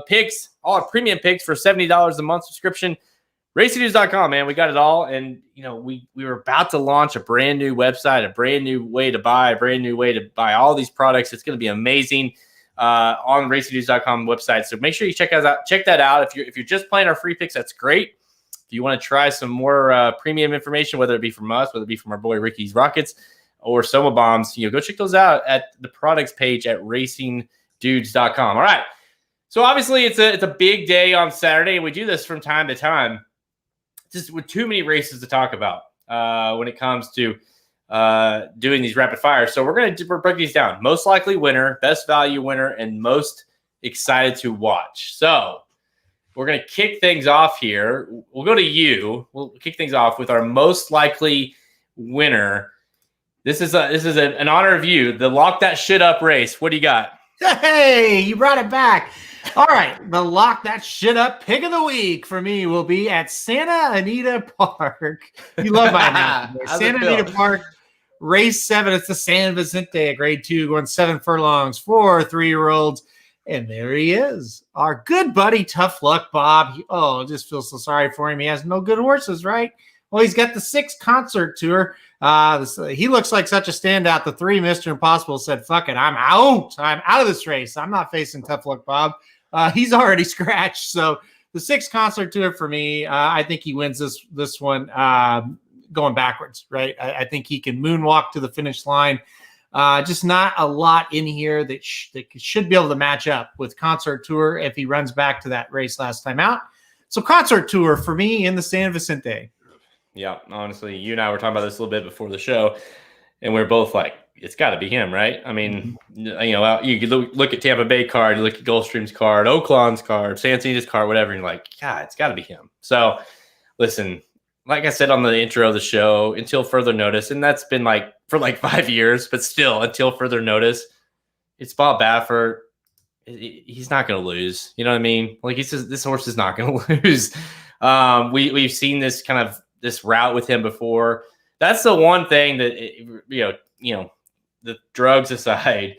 picks, all our premium picks for $70 a month subscription. RacingDudes.com, man. We got it all. And, you know, we were about to launch a brand new website, a brand new way to buy all these products. It's going to be amazing. On racingdudes.com website. So make sure you check that out. If you're just playing our free picks, that's great. If you want to try some more premium information, whether it be from us, whether it be from our boy Ricky's Rockets or Soma Bombs, go check those out at the products page at racingdudes.com. All right. So obviously it's a big day on Saturday, and we do this from time to time, just with too many races to talk about when it comes to doing these rapid fires. So we're break these down. Most likely winner, best value winner, and most excited to watch. So we're going to kick things off here. We'll go to you. We'll kick things off with our most likely winner. This is an honor of you. The Lock That Shit Up race. What do you got? Hey, you brought it back. All right, the Lock That Shit Up pick of the week for me will be at Santa Anita Park. You love my announcement. Santa Anita Park, race 7. It's the San Vicente at grade 2, going 7 furlongs for 3-year-olds. And there he is, our good buddy, Tough Luck Bob. I just feel so sorry for him. He has no good horses, right? Well, he's got the 6 concert tour. He looks like such a standout. The 3, Mr. Impossible, said, fuck it, I'm out. I'm out of this race. I'm not facing Tough Luck Bob. He's already scratched. So the 6 concert tour for me, I think he wins this one going backwards, right? I think he can moonwalk to the finish line. Just not a lot in here that should be able to match up with concert tour if he runs back to that race last time out. So concert tour for me in the San Vicente. Yeah, honestly, you and I were talking about this a little bit before the show, and we're both like, it's got to be him, right? I mean, you could look at Tampa Bay card, you look at Gulfstream's card, Oaklawn's card, Santina's card, whatever, and you're like, God, it's got to be him. So, listen, like I said on the intro of the show, until further notice, and that's been for 5 years, but still, until further notice, it's Bob Baffert. He's not going to lose. You know what I mean? This horse is not going to lose. We've seen this kind of this route with him before. That's the one thing that the drugs aside,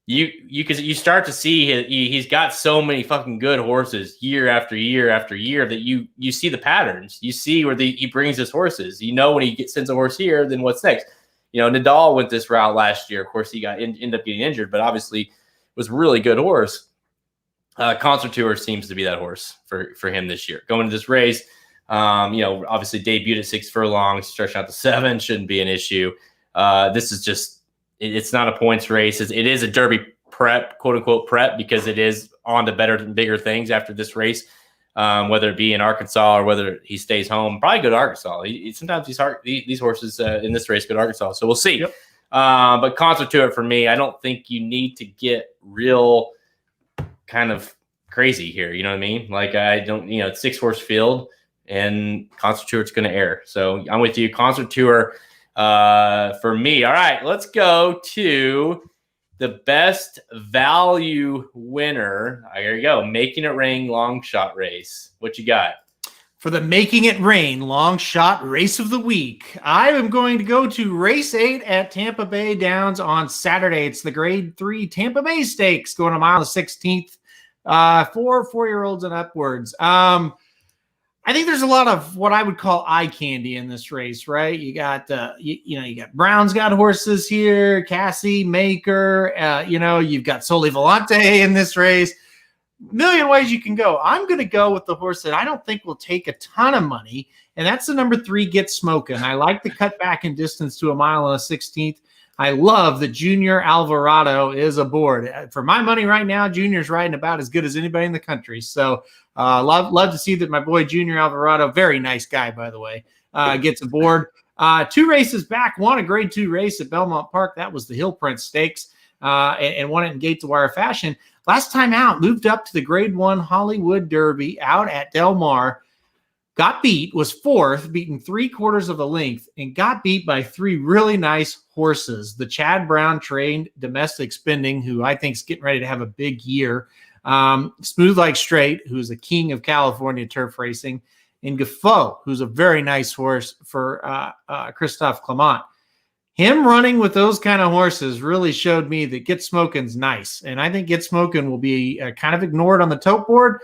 you start to see he's got so many fucking good horses year after year after year that you see the patterns. You see where he brings his horses. When he sends a horse here, then what's next? Nadal went this route last year. Of course, he ended up getting injured, but obviously was a really good horse. Concert Tour seems to be that horse for him this year. Going to this race, obviously debuted at 6 furlongs, stretching out to 7, shouldn't be an issue. This is just, it's not a points race. It is a Derby prep, quote unquote prep, because it is on to better and bigger things after this race, whether it be in Arkansas or whether he stays home. Probably go to Arkansas. Sometimes these horses in this race go to Arkansas, so we'll see. Yep. But Concert Tour for me, I don't think you need to get real kind of crazy here. You know what I mean? Like, I don't, it's 6-horse field and Concert Tour, it's going to air. So I'm with you. Concert Tour for me. All right, let's go to the best value winner. Here you go. Making It Rain long shot race. What you got? For the Making It Rain long shot race of the week, I am going to go to race 8 at Tampa Bay Downs on Saturday. It's the Grade 3 Tampa Bay Stakes, going a mile and 16th for 4-year-olds and upwards. I think there's a lot of what I would call eye candy in this race, right? You got, you got Brown's got horses here, Cassie, Maker, you've got Soli Volante in this race. Million ways you can go. I'm going to go with the horse that I don't think will take a ton of money, and that's the number 3, Get Smokin'. I like the cut back in distance to a mile and a 16th. I love that Junior Alvarado is aboard. For my money right now, Junior's riding about as good as anybody in the country. So love to see that my boy Junior Alvarado, very nice guy, by the way, gets aboard. 2 races back, won a Grade 2 race at Belmont Park. That was the Hill Prince Stakes, and won it in gate-to-wire fashion. Last time out, moved up to the Grade 1 Hollywood Derby out at Del Mar. Got beat, was 4th, beaten 3/4 of a length, and got beat by 3 really nice horses. The Chad Brown trained Domestic Spending, who I think is getting ready to have a big year. Smooth Like Straight, who's the king of California turf racing, and Gaffoe, who's a very nice horse for Christophe Clement. Him running with those kind of horses really showed me that Get Smokin's nice. And I think Get Smokin will be kind of ignored on the tote board.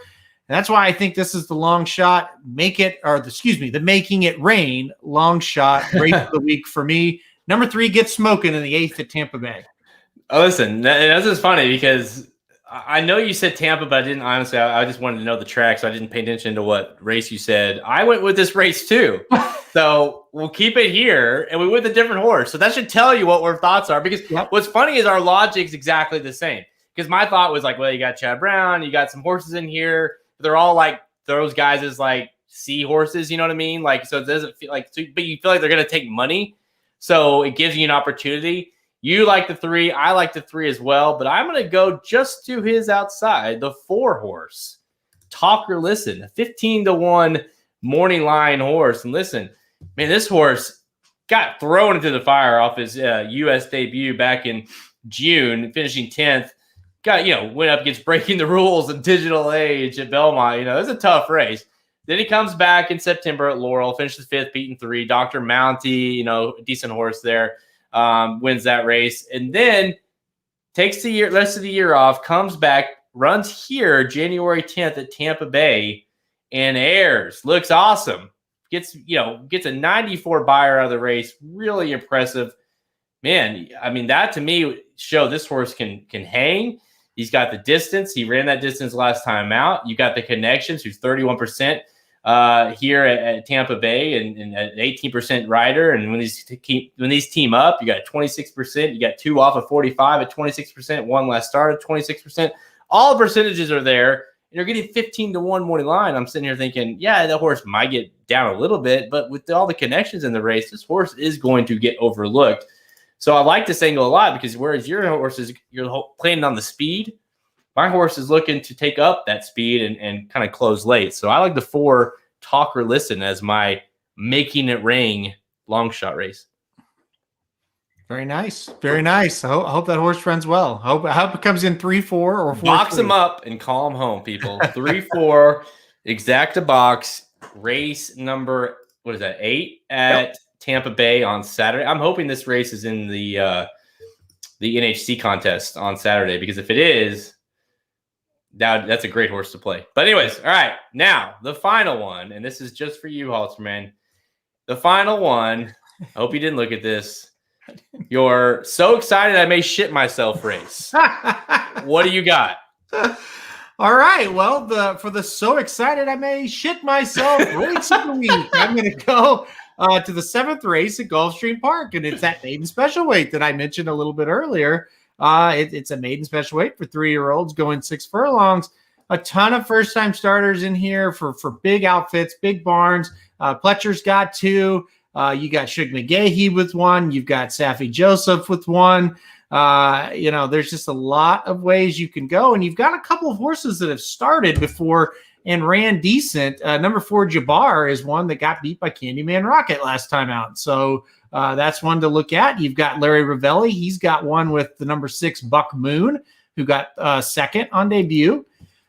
And that's why I think this is the long shot, the Making It Rain long shot race of the week for me. Number 3, Get Smokin' in the 8th at Tampa Bay. Oh, listen, that's just funny because I know you said Tampa, but I didn't, honestly. I just wanted to know the track, so I didn't pay attention to what race you said. I went with this race too. So we'll keep it here, and we went with a different horse. So that should tell you what our thoughts are, because what's funny is our logic's exactly the same. Because my thought was like, well, you got Chad Brown, you got some horses in here. They're all like those guys as like sea horses, you know what I mean? Like, so it doesn't feel like, but you feel like they're going to take money. So it gives you an opportunity. You like the 3. I like the 3 as well, but I'm going to go just to his outside, the 4 horse, Talk or Listen, a 15-1 morning line horse. And listen, man, this horse got thrown into the fire off his U.S. debut back in June, finishing 10th. Went up against Breaking the Rules and Digital Age at Belmont. It was a tough race. Then he comes back in September at Laurel, finishes 5th, beating 3. Dr. Mounty, a decent horse there, wins that race. And then takes the rest of the year off, comes back, runs here January 10th at Tampa Bay, and airs. Looks awesome. Gets a 94 buyer out of the race. Really impressive. Man, I mean, that to me showed this horse can hang. He's got the distance. He ran that distance last time out. You got the connections, who's 31% here at Tampa Bay and an 18% rider. And when these team up, you got 26%. You got 2 off of 45 at 26%. 1 last start at 26%. All the percentages are there. And you're getting 15-1 morning line. I'm sitting here thinking, yeah, that horse might get down a little bit, but with all the connections in the race, this horse is going to get overlooked. So I like this angle a lot, because whereas your horse is, you're planning on the speed, my horse is looking to take up that speed and kind of close late. So I like the 4 Talk or Listen as my Making It Rain long shot race. Very nice. Very nice. I hope that horse runs well. I hope it comes in 3-4 or 4. Box him up and call him home, people. 3-4, exacta box, race number, 8 at Tampa Bay on Saturday. I'm hoping this race is in the NHC contest on Saturday, because if it is, that's a great horse to play. But anyways, all right, now the final one, and this is just for you, Halterman. The final one, I hope you didn't look at this. You're so excited I may shit myself race. What do you got? All right. Well, for the so excited I may shit myself race of the week, I'm going to go to the 7th race at Gulfstream Park, and it's that maiden special weight that I mentioned a little bit earlier. It's a maiden special weight for 3-year-olds going 6 furlongs. A ton of first-time starters in here for big outfits, big barns. Pletcher's got 2. You got Shug McGahee with 1. You've got Safi Joseph with 1. There's just a lot of ways you can go, and you've got a couple of horses that have started before and ran decent. Number 4 Jabbar is one that got beat by Candyman Rocket last time out, so that's one to look at. You've got Larry Ravelli. He's got one with the number 6 Buck Moon, who got second on debut.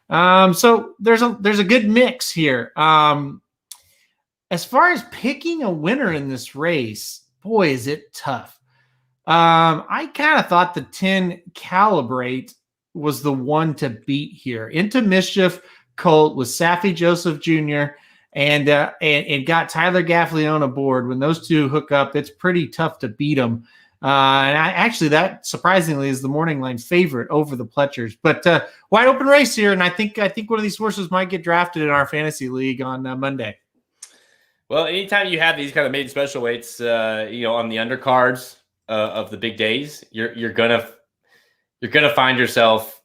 So there's a good mix here. As far as picking a winner in this race, boy, is it tough. I kind of thought the 10 Calibrate was the one to beat here. Into Mischief Colt with Safi Joseph Jr. and got Tyler Gaffleone aboard. When those two hook up, it's pretty tough to beat them. That surprisingly is the morning line favorite over the Pletchers. But wide open race here, and I think one of these horses might get drafted in our fantasy league on Monday. Well, anytime you have these kind of maiden special weights, on the undercards of the big days, you're gonna find yourself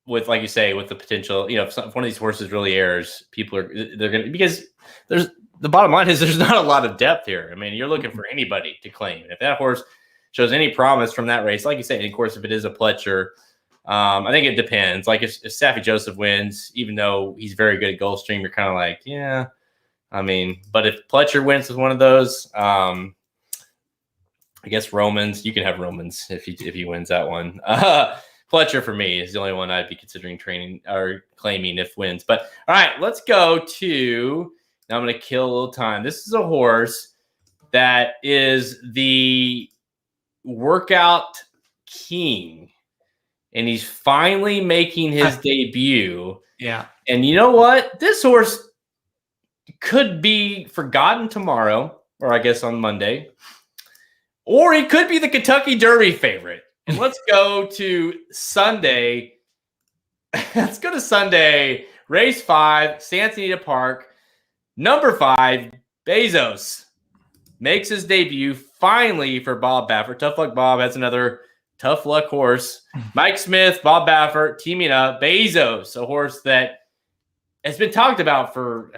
with, like you say, with the potential. If one of these horses really errs, they're gonna, because the bottom line is there's not a lot of depth here. I mean, you're looking for anybody to claim. And if that horse shows any promise from that race, like you say, and of course, if it is a Pletcher, I think it depends. Like if Safi Joseph wins, even though he's very good at Gulfstream, you're kind of like, yeah. I mean, but if Pletcher wins with one of those, I guess Romans, you can have Romans if he wins that one. Pletcher for me is the only one I'd be considering training or claiming if wins. But all right, let's go to, now I'm going to kill a little time. This is a horse that is the workout king, and he's finally making his debut. Yeah. And you know what? This horse could be forgotten tomorrow, or I guess on Monday, or he could be the Kentucky Derby favorite. And let's go to Sunday. Let's go to Sunday, race 5, Anita Park. Number 5, Bezos makes his debut finally for Bob Baffert. Tough Luck Bob has another tough luck horse. Mike Smith, Bob Baffert teaming up. Bezos, a horse that has been talked about for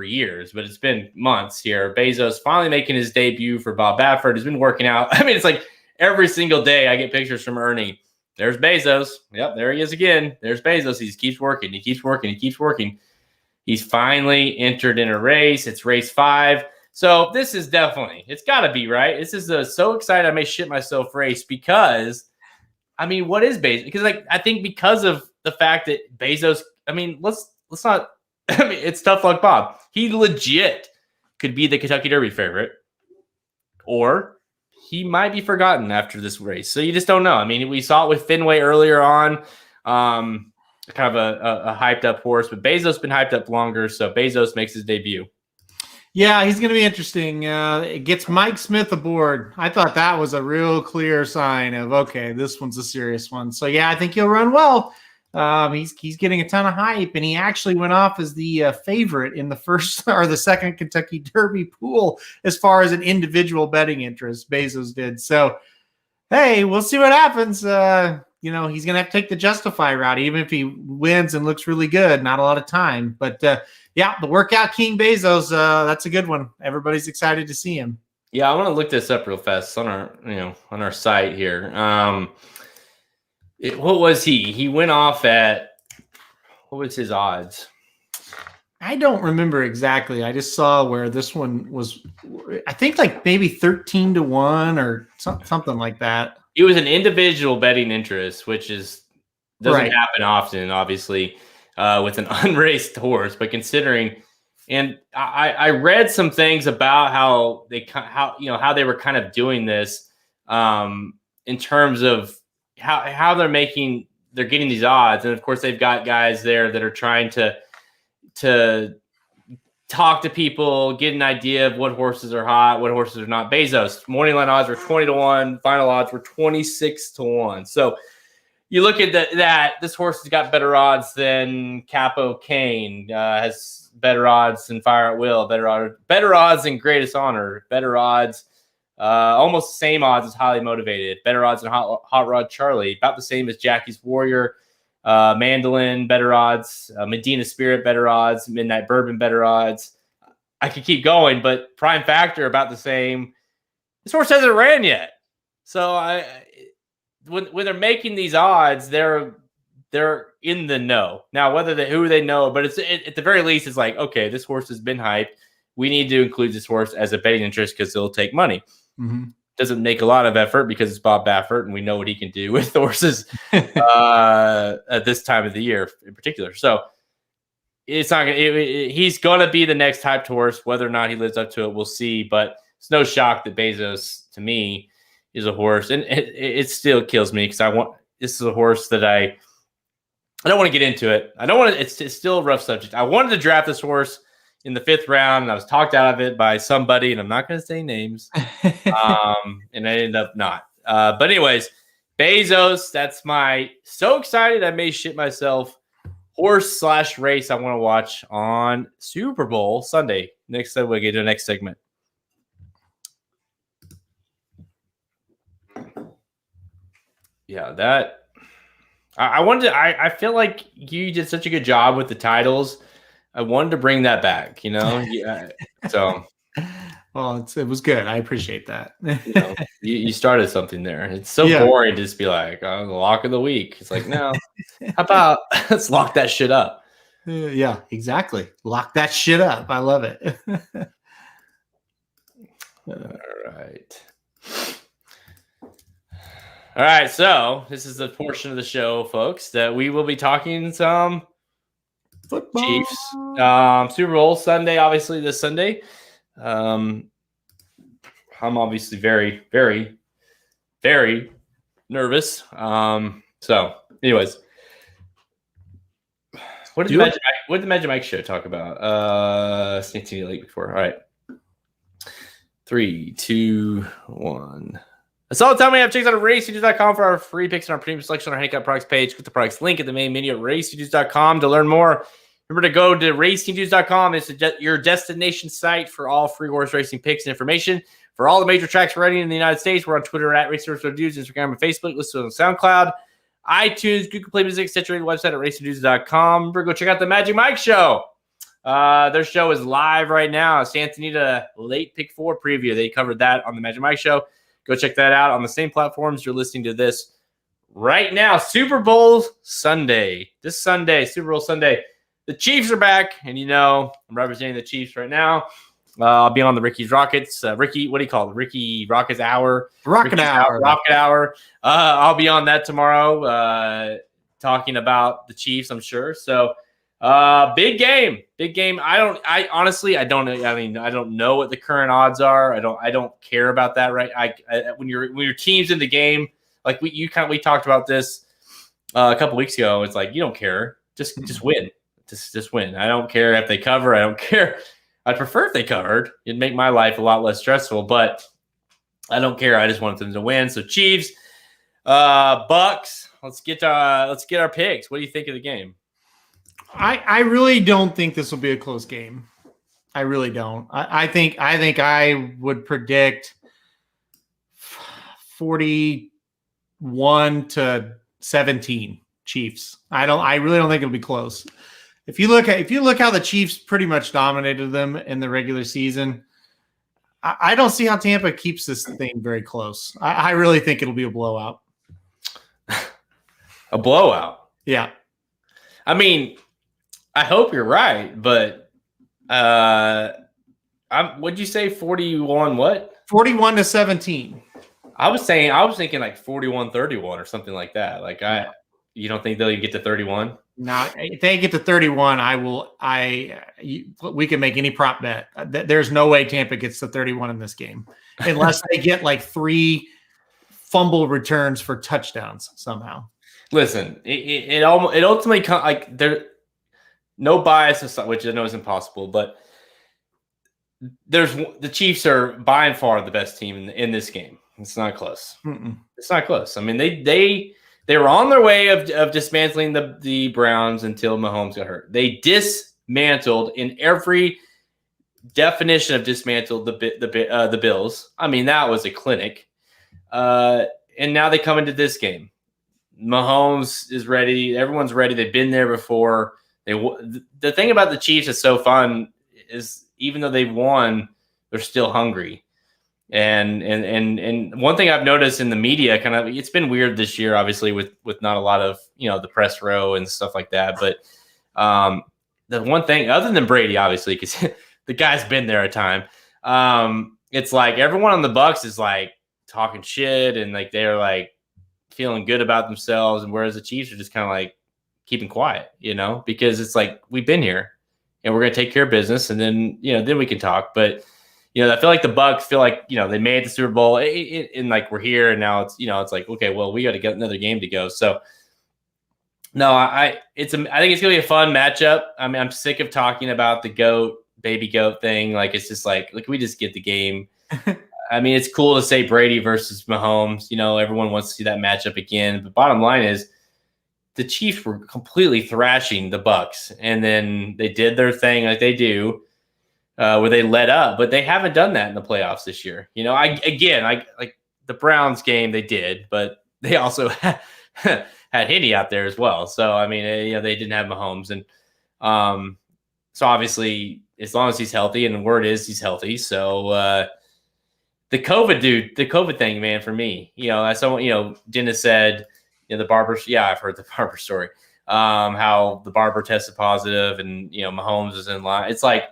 years, but it's been months here. Bezos finally making his debut for Bob Baffert. He's been working out. I mean, it's like every single day I get pictures from Ernie. There's Bezos. Yep, there he is again. There's Bezos. He keeps working. He keeps working. He keeps working. He's finally entered in a race. It's race 5. So this is definitely, it's got to be, right? This is a so excited I may shit myself race because, I mean, what is Bezos? Because I think because of the fact that Bezos, I mean, let's not, I mean, it's Tough Luck Bob. He legit could be the Kentucky Derby favorite, or he might be forgotten after this race. So you just don't know. I mean, we saw it with Fenway earlier on, kind of a hyped up horse, but Bezos been hyped up longer. So Bezos makes his debut. Yeah, he's going to be interesting. It gets Mike Smith aboard. I thought that was a real clear sign of, okay, this one's a serious one. So yeah, I think he'll run well. He's getting a ton of hype, and he actually went off as the favorite in the first or the second Kentucky Derby pool as far as an individual betting interest. Bezos did. So, hey, we'll see what happens. He's going to have to take the Justify route, even if he wins and looks really good. Not a lot of time, but yeah, the workout king Bezos. That's a good one. Everybody's excited to see him. Yeah, I want to look this up real fast on our site here. What was he? He went off at, what was his odds? I don't remember exactly. I just saw where this one was, I think like maybe 13-1 or something like that. It was an individual betting interest, which doesn't happen often, obviously, with an unraced horse. But considering, and I read some things about how they were kind of doing this in terms of how they're getting these odds. And of course they've got guys there that are trying to talk to people, get an idea of what horses are hot, what horses are not. Bezos morning line odds were 20-1, final odds were 26-1. So you look at that this horse has got better odds than Capo Kane, has better odds than Fire at Will, better odds than Greatest Honor, better odds, almost the same odds as Highly Motivated, better odds than Hot Rod Charlie, about the same as Jackie's Warrior, Mandolin, better odds, Medina Spirit, better odds, Midnight Bourbon, better odds. I could keep going, but Prime Factor about the same. This horse hasn't ran yet, so when they're making these odds, they're in the know. Now, who they know, but it's at the very least, it's like, okay, this horse has been hyped. We need to include this horse as a betting interest because it'll take money. Mm-hmm. Doesn't make a lot of effort because it's Bob Baffert, and we know what he can do with horses at this time of the year in particular. So it's not he's going to be the next hyped horse. Whether or not he lives up to it, we'll see. But it's no shock that Bezos, to me, is a horse, and it still kills me because this is a horse that I don't want to get into it. I don't want to. It's still a rough subject. I wanted to draft this horse in the 5th round, and I was talked out of it by somebody, and I'm not going to say names. And I ended up not. But anyways, Bezos. That's so excited I may shit myself. Horse/race I want to watch on Super Bowl Sunday. Next, we'll get to the next segment. Yeah, that I wanted to, I feel like you did such a good job with the titles. I wanted to bring that back, Yeah. So well, it was good. I appreciate that. You started something there. It's so boring to just be like, the lock of the week. It's like, no, how about let's lock that shit up? Yeah, exactly. Lock that shit up. I love it. All right, so this is the portion of the show, folks, that we will be talking some football. Chiefs. Super Bowl Sunday, obviously this Sunday. I'm obviously very, very, very nervous. So, anyways, what did the Magic Mike show talk about? Cincinnati Lake before. All right, 3, 2, 1. That's all the time we have. Check us out at racestudios.com for our free picks and our premium selection on our handicap products page. Click the products link at the main menu at racestudios.com to learn more. Remember to go to racestudios.com. It's your destination site for all free horse racing picks and information. For all the major tracks running in the United States, we're on Twitter at RaceReviews, Instagram and Facebook. Listen on SoundCloud, iTunes, Google Play Music, etc. Website at racestudios.com. Remember, go check out the Magic Mike Show. Their show is live right now. Santa Anita late pick 4 preview. They covered that on the Magic Mike Show. Go check that out on the same platforms you're listening to this right now. Super Bowl Sunday. This Sunday, Super Bowl Sunday. The Chiefs are back, and I'm representing the Chiefs right now. I'll be on the Ricky's Rockets. Ricky, what do you call it? Ricky Rockets Hour. Rocket Hour. I'll be on that tomorrow talking about the Chiefs, I'm sure. So big game. I honestly don't know what the current odds are. I don't care about that, right? When your team's in the game, like we talked about this a couple weeks ago. It's like you don't care, just win, just win. I don't care if they cover. I don't care. I'd prefer if they covered. It'd make my life a lot less stressful, but I don't care. I just want them to win. So Chiefs, Bucks. Let's get our picks. What do you think of the game? I really don't think this will be a close game. I really don't. I think I would predict 41-17 Chiefs. I really don't think it'll be close. If you look how the Chiefs pretty much dominated them in the regular season, I don't see how Tampa keeps this thing very close. I really think it'll be a blowout. A blowout? Yeah. I mean, I hope you're right, but what'd you say? 41 what? 41-17. I was thinking like 41-31 or something like that. Like you don't think they'll get to 31? No, if they get to 31, we can make any prop bet. There's no way Tampa gets to 31 in this game unless they get like 3 fumble returns for touchdowns somehow. Listen, it ultimately comes like there, no bias, which I know is impossible, but the Chiefs are by and far the best team in this game. It's not close. Mm-mm. It's not close. I mean, they They were on their way of dismantling the Browns until Mahomes got hurt. They dismantled in every definition of dismantled the Bills. I mean, that was a clinic. And now they come into this game. Mahomes is ready. Everyone's ready. They've been there before. The thing about the Chiefs that's so fun is even though they've won, they're still hungry. And one thing I've noticed in the media, kind of, it's been weird this year, obviously with not a lot of the press row and stuff like that. But the one thing, other than Brady, obviously, because the guy's been there a time, it's like everyone on the Bucs is like talking shit and like they're like feeling good about themselves, and whereas the Chiefs are just kind of like keeping quiet, because it's like we've been here and we're gonna take care of business, and then then we can talk, but. I feel like the Bucs feel like, they made the Super Bowl and like we're here and now it's, it's like, okay, well, we got to get another game to go. So no, I think it's going to be a fun matchup. I mean, I'm sick of talking about the baby goat thing. Like, it's just like we just get the game. I mean, it's cool to say Brady versus Mahomes, everyone wants to see that matchup again. But bottom line is the Chiefs were completely thrashing the Bucs, and then they did their thing like they do. Where they let up, but they haven't done that in the playoffs this year. Like the Browns game, they did, but they also had Henney out there as well. So I mean, they didn't have Mahomes, and so obviously, as long as he's healthy, and the word is he's healthy. So the COVID thing, man, for me, as someone, Dennis said, the barber. Yeah, I've heard the barber story. How the barber tested positive, and Mahomes is in line. It's like.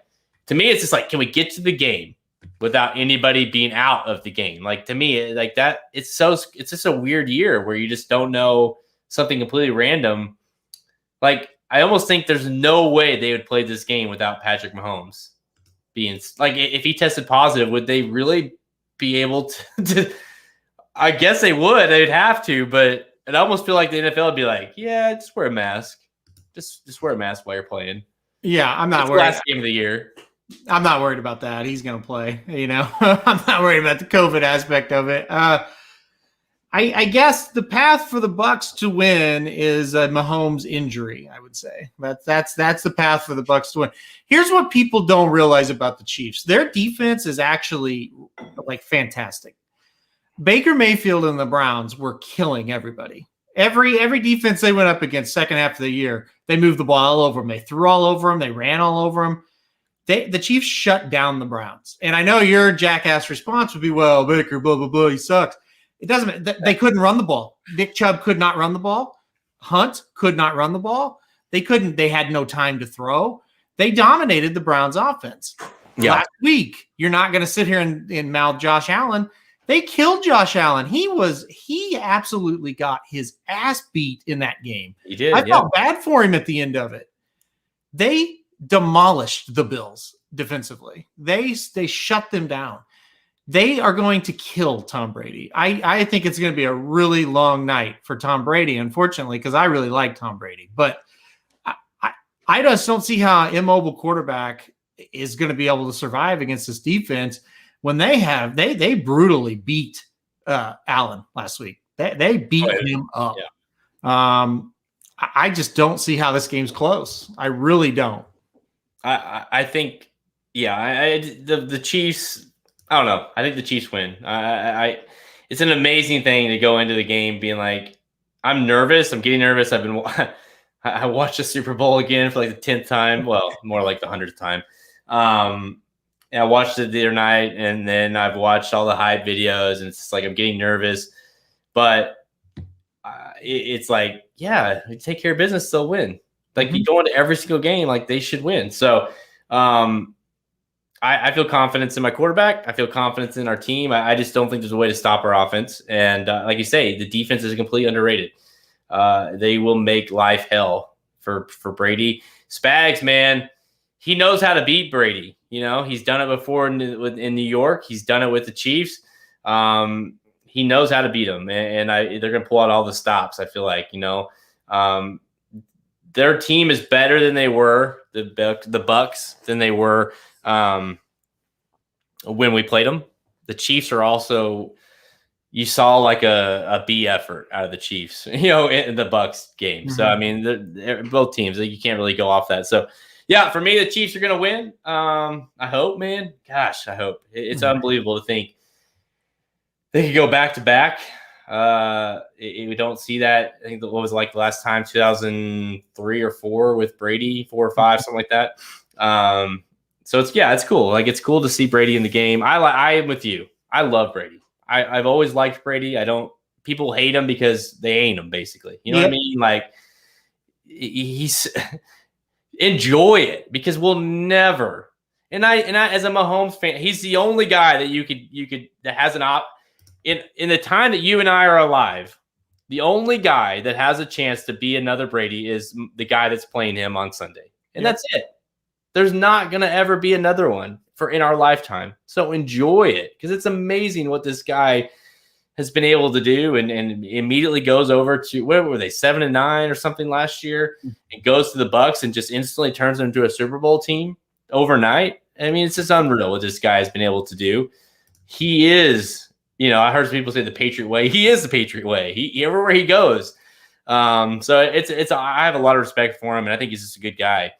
To me, it's just like, can we get to the game without anybody being out of the game? Like, to me, like that, it's just a weird year where you just don't know something completely random. Like, I almost think there's no way they would play this game without Patrick Mahomes being like, if he tested positive, would they really be able to I guess they would. They'd have to, but I almost feel like the NFL would be like, yeah, just wear a mask. Just wear a mask while you're playing. Yeah, I'm not it's worried. The last game of the year. I'm not worried about that. He's going to play, I'm not worried about the COVID aspect of it. I guess the path for the Bucs to win is a Mahomes injury, I would say. That's the path for the Bucs to win. Here's what people don't realize about the Chiefs. Their defense is actually like fantastic. Baker Mayfield and the Browns were killing everybody. Every defense they went up against second half of the year, they moved the ball all over them. They threw all over them. They ran all over them. The Chiefs shut down the Browns. And I know your jackass response would be, well, Baker, blah, blah, blah, he sucks. It doesn't – they couldn't run the ball. Nick Chubb could not run the ball. Hunt could not run the ball. They had no time to throw. They dominated the Browns offense. Yeah. Last week, you're not going to sit here and mouth Josh Allen. They killed Josh Allen. He absolutely got his ass beat in that game. He did. I felt bad for him at the end of it. They demolished the Bills defensively. They shut them down. They are going to kill Tom Brady. I think it's going to be a really long night for Tom Brady, unfortunately, because I really like Tom Brady. But I just don't see how an immobile quarterback is going to be able to survive against this defense when they brutally beat Allen last week. They beat him up. Yeah. I just don't see how this game's close. I really don't. I think, the Chiefs. I don't know. I think the Chiefs win. It's an amazing thing to go into the game being like, I'm nervous. I'm getting nervous. I watched the Super Bowl again for like the 10th time. Well, more like the 100th time. And I watched it the other night, and then I've watched all the hype videos, and it's just like I'm getting nervous. But it's like, yeah, take care of business, they'll win. Like, you go into every single game, like they should win. So I feel confidence in my quarterback. I feel confidence in our team. I just don't think there's a way to stop our offense. And like you say, the defense is completely underrated. They will make life hell for Brady. Spags, man, he knows how to beat Brady. He's done it before in New York. He's done it with the Chiefs. He knows how to beat them, and they're going to pull out all the stops, I feel like. Their team is better than they were, the Bucs, than they were when we played them. The Chiefs are also, you saw like a B effort out of the Chiefs, in the Bucs game. So I mean, they're both teams, you can't really go off that. So yeah, for me, the Chiefs are going to win. I hope, man. Gosh, I hope. It's unbelievable to think they could go back to back. We don't see that. I think what was like the last time, 2003 or 4 with Brady, 4 or 5, something like that. So it's cool. Like, it's cool to see Brady in the game. I am with you. I love Brady. I've always liked Brady. People hate him because they ain't him, basically. You know what I mean? Like, he's enjoy it, because we'll never. And I as a Mahomes fan, he's the only guy that you could that has an op in the time that you and I are alive. The only guy that has a chance to be another Brady is the guy that's playing him on Sunday, and that's it. There's not gonna ever be another one in our lifetime. So enjoy it, because it's amazing what this guy has been able to do, and immediately goes over to, what were they, 7-9 or something last year, and goes to the Bucs and just instantly turns them into a Super Bowl team overnight. I mean, it's just unreal what this guy has been able to do. He is, I heard some people say the Patriot way. He is the Patriot way. He everywhere he goes. So I have a lot of respect for him, and I think he's just a good guy.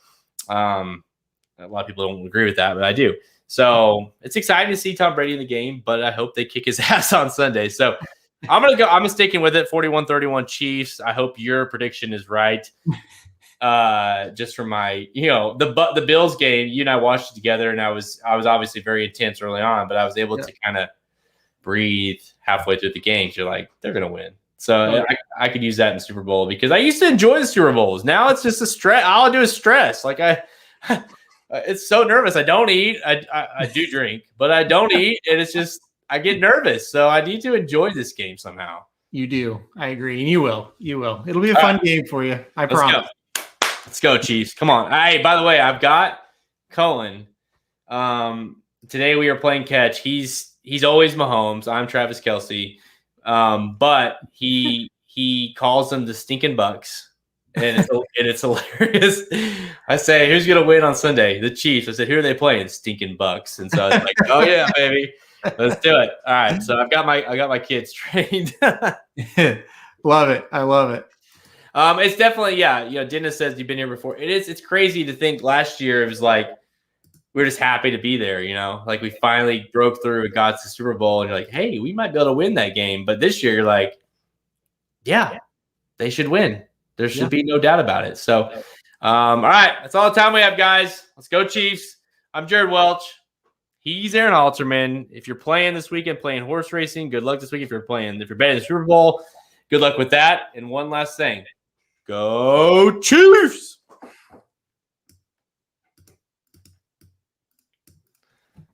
A lot of people don't agree with that, but I do. So it's exciting to see Tom Brady in the game, but I hope they kick his ass on Sunday. So I'm sticking with it. 41-31 Chiefs. I hope your prediction is right. Just for my, the Bills game, you and I watched it together, and I was obviously very intense early on, but I was able to kind of breathe halfway through the game. You're like, they're going to win. So I could use that in the Super Bowl, because I used to enjoy the Super Bowls. Now it's just a stress. All I do is stress. Like, it's so nervous. I don't eat. I do drink, but I don't eat, and it's just, I get nervous. So I need to enjoy this game somehow. You do. I agree. And you will. It'll be a fun game for you. I promise. Let's go, Chiefs. Come on. Hey, by the way, I've got Cohen. Today we are playing catch. He's always Mahomes. I'm Travis Kelce. But he calls them the stinking Bucks. And it's hilarious. I say, who's going to win on Sunday? The Chiefs. I said, who are they playing? Stinking Bucks. And so I was like, oh yeah, baby. Let's do it. All right. So I got my kids trained. Love it. I love it. It's definitely, Dennis says you've been here before. It's crazy to think last year it was like we're just happy to be there, like we finally broke through and got to the Super Bowl, and you're like, hey, we might be able to win that game. But this year you're like, yeah, they should win. There should be no doubt about it. So, all right, that's all the time we have, guys. Let's go, Chiefs. I'm Jared Welch. He's Aaron Alterman. If you're playing this weekend, playing horse racing, good luck this week. If you're betting the Super Bowl, good luck with that. And one last thing. Go Chiefs!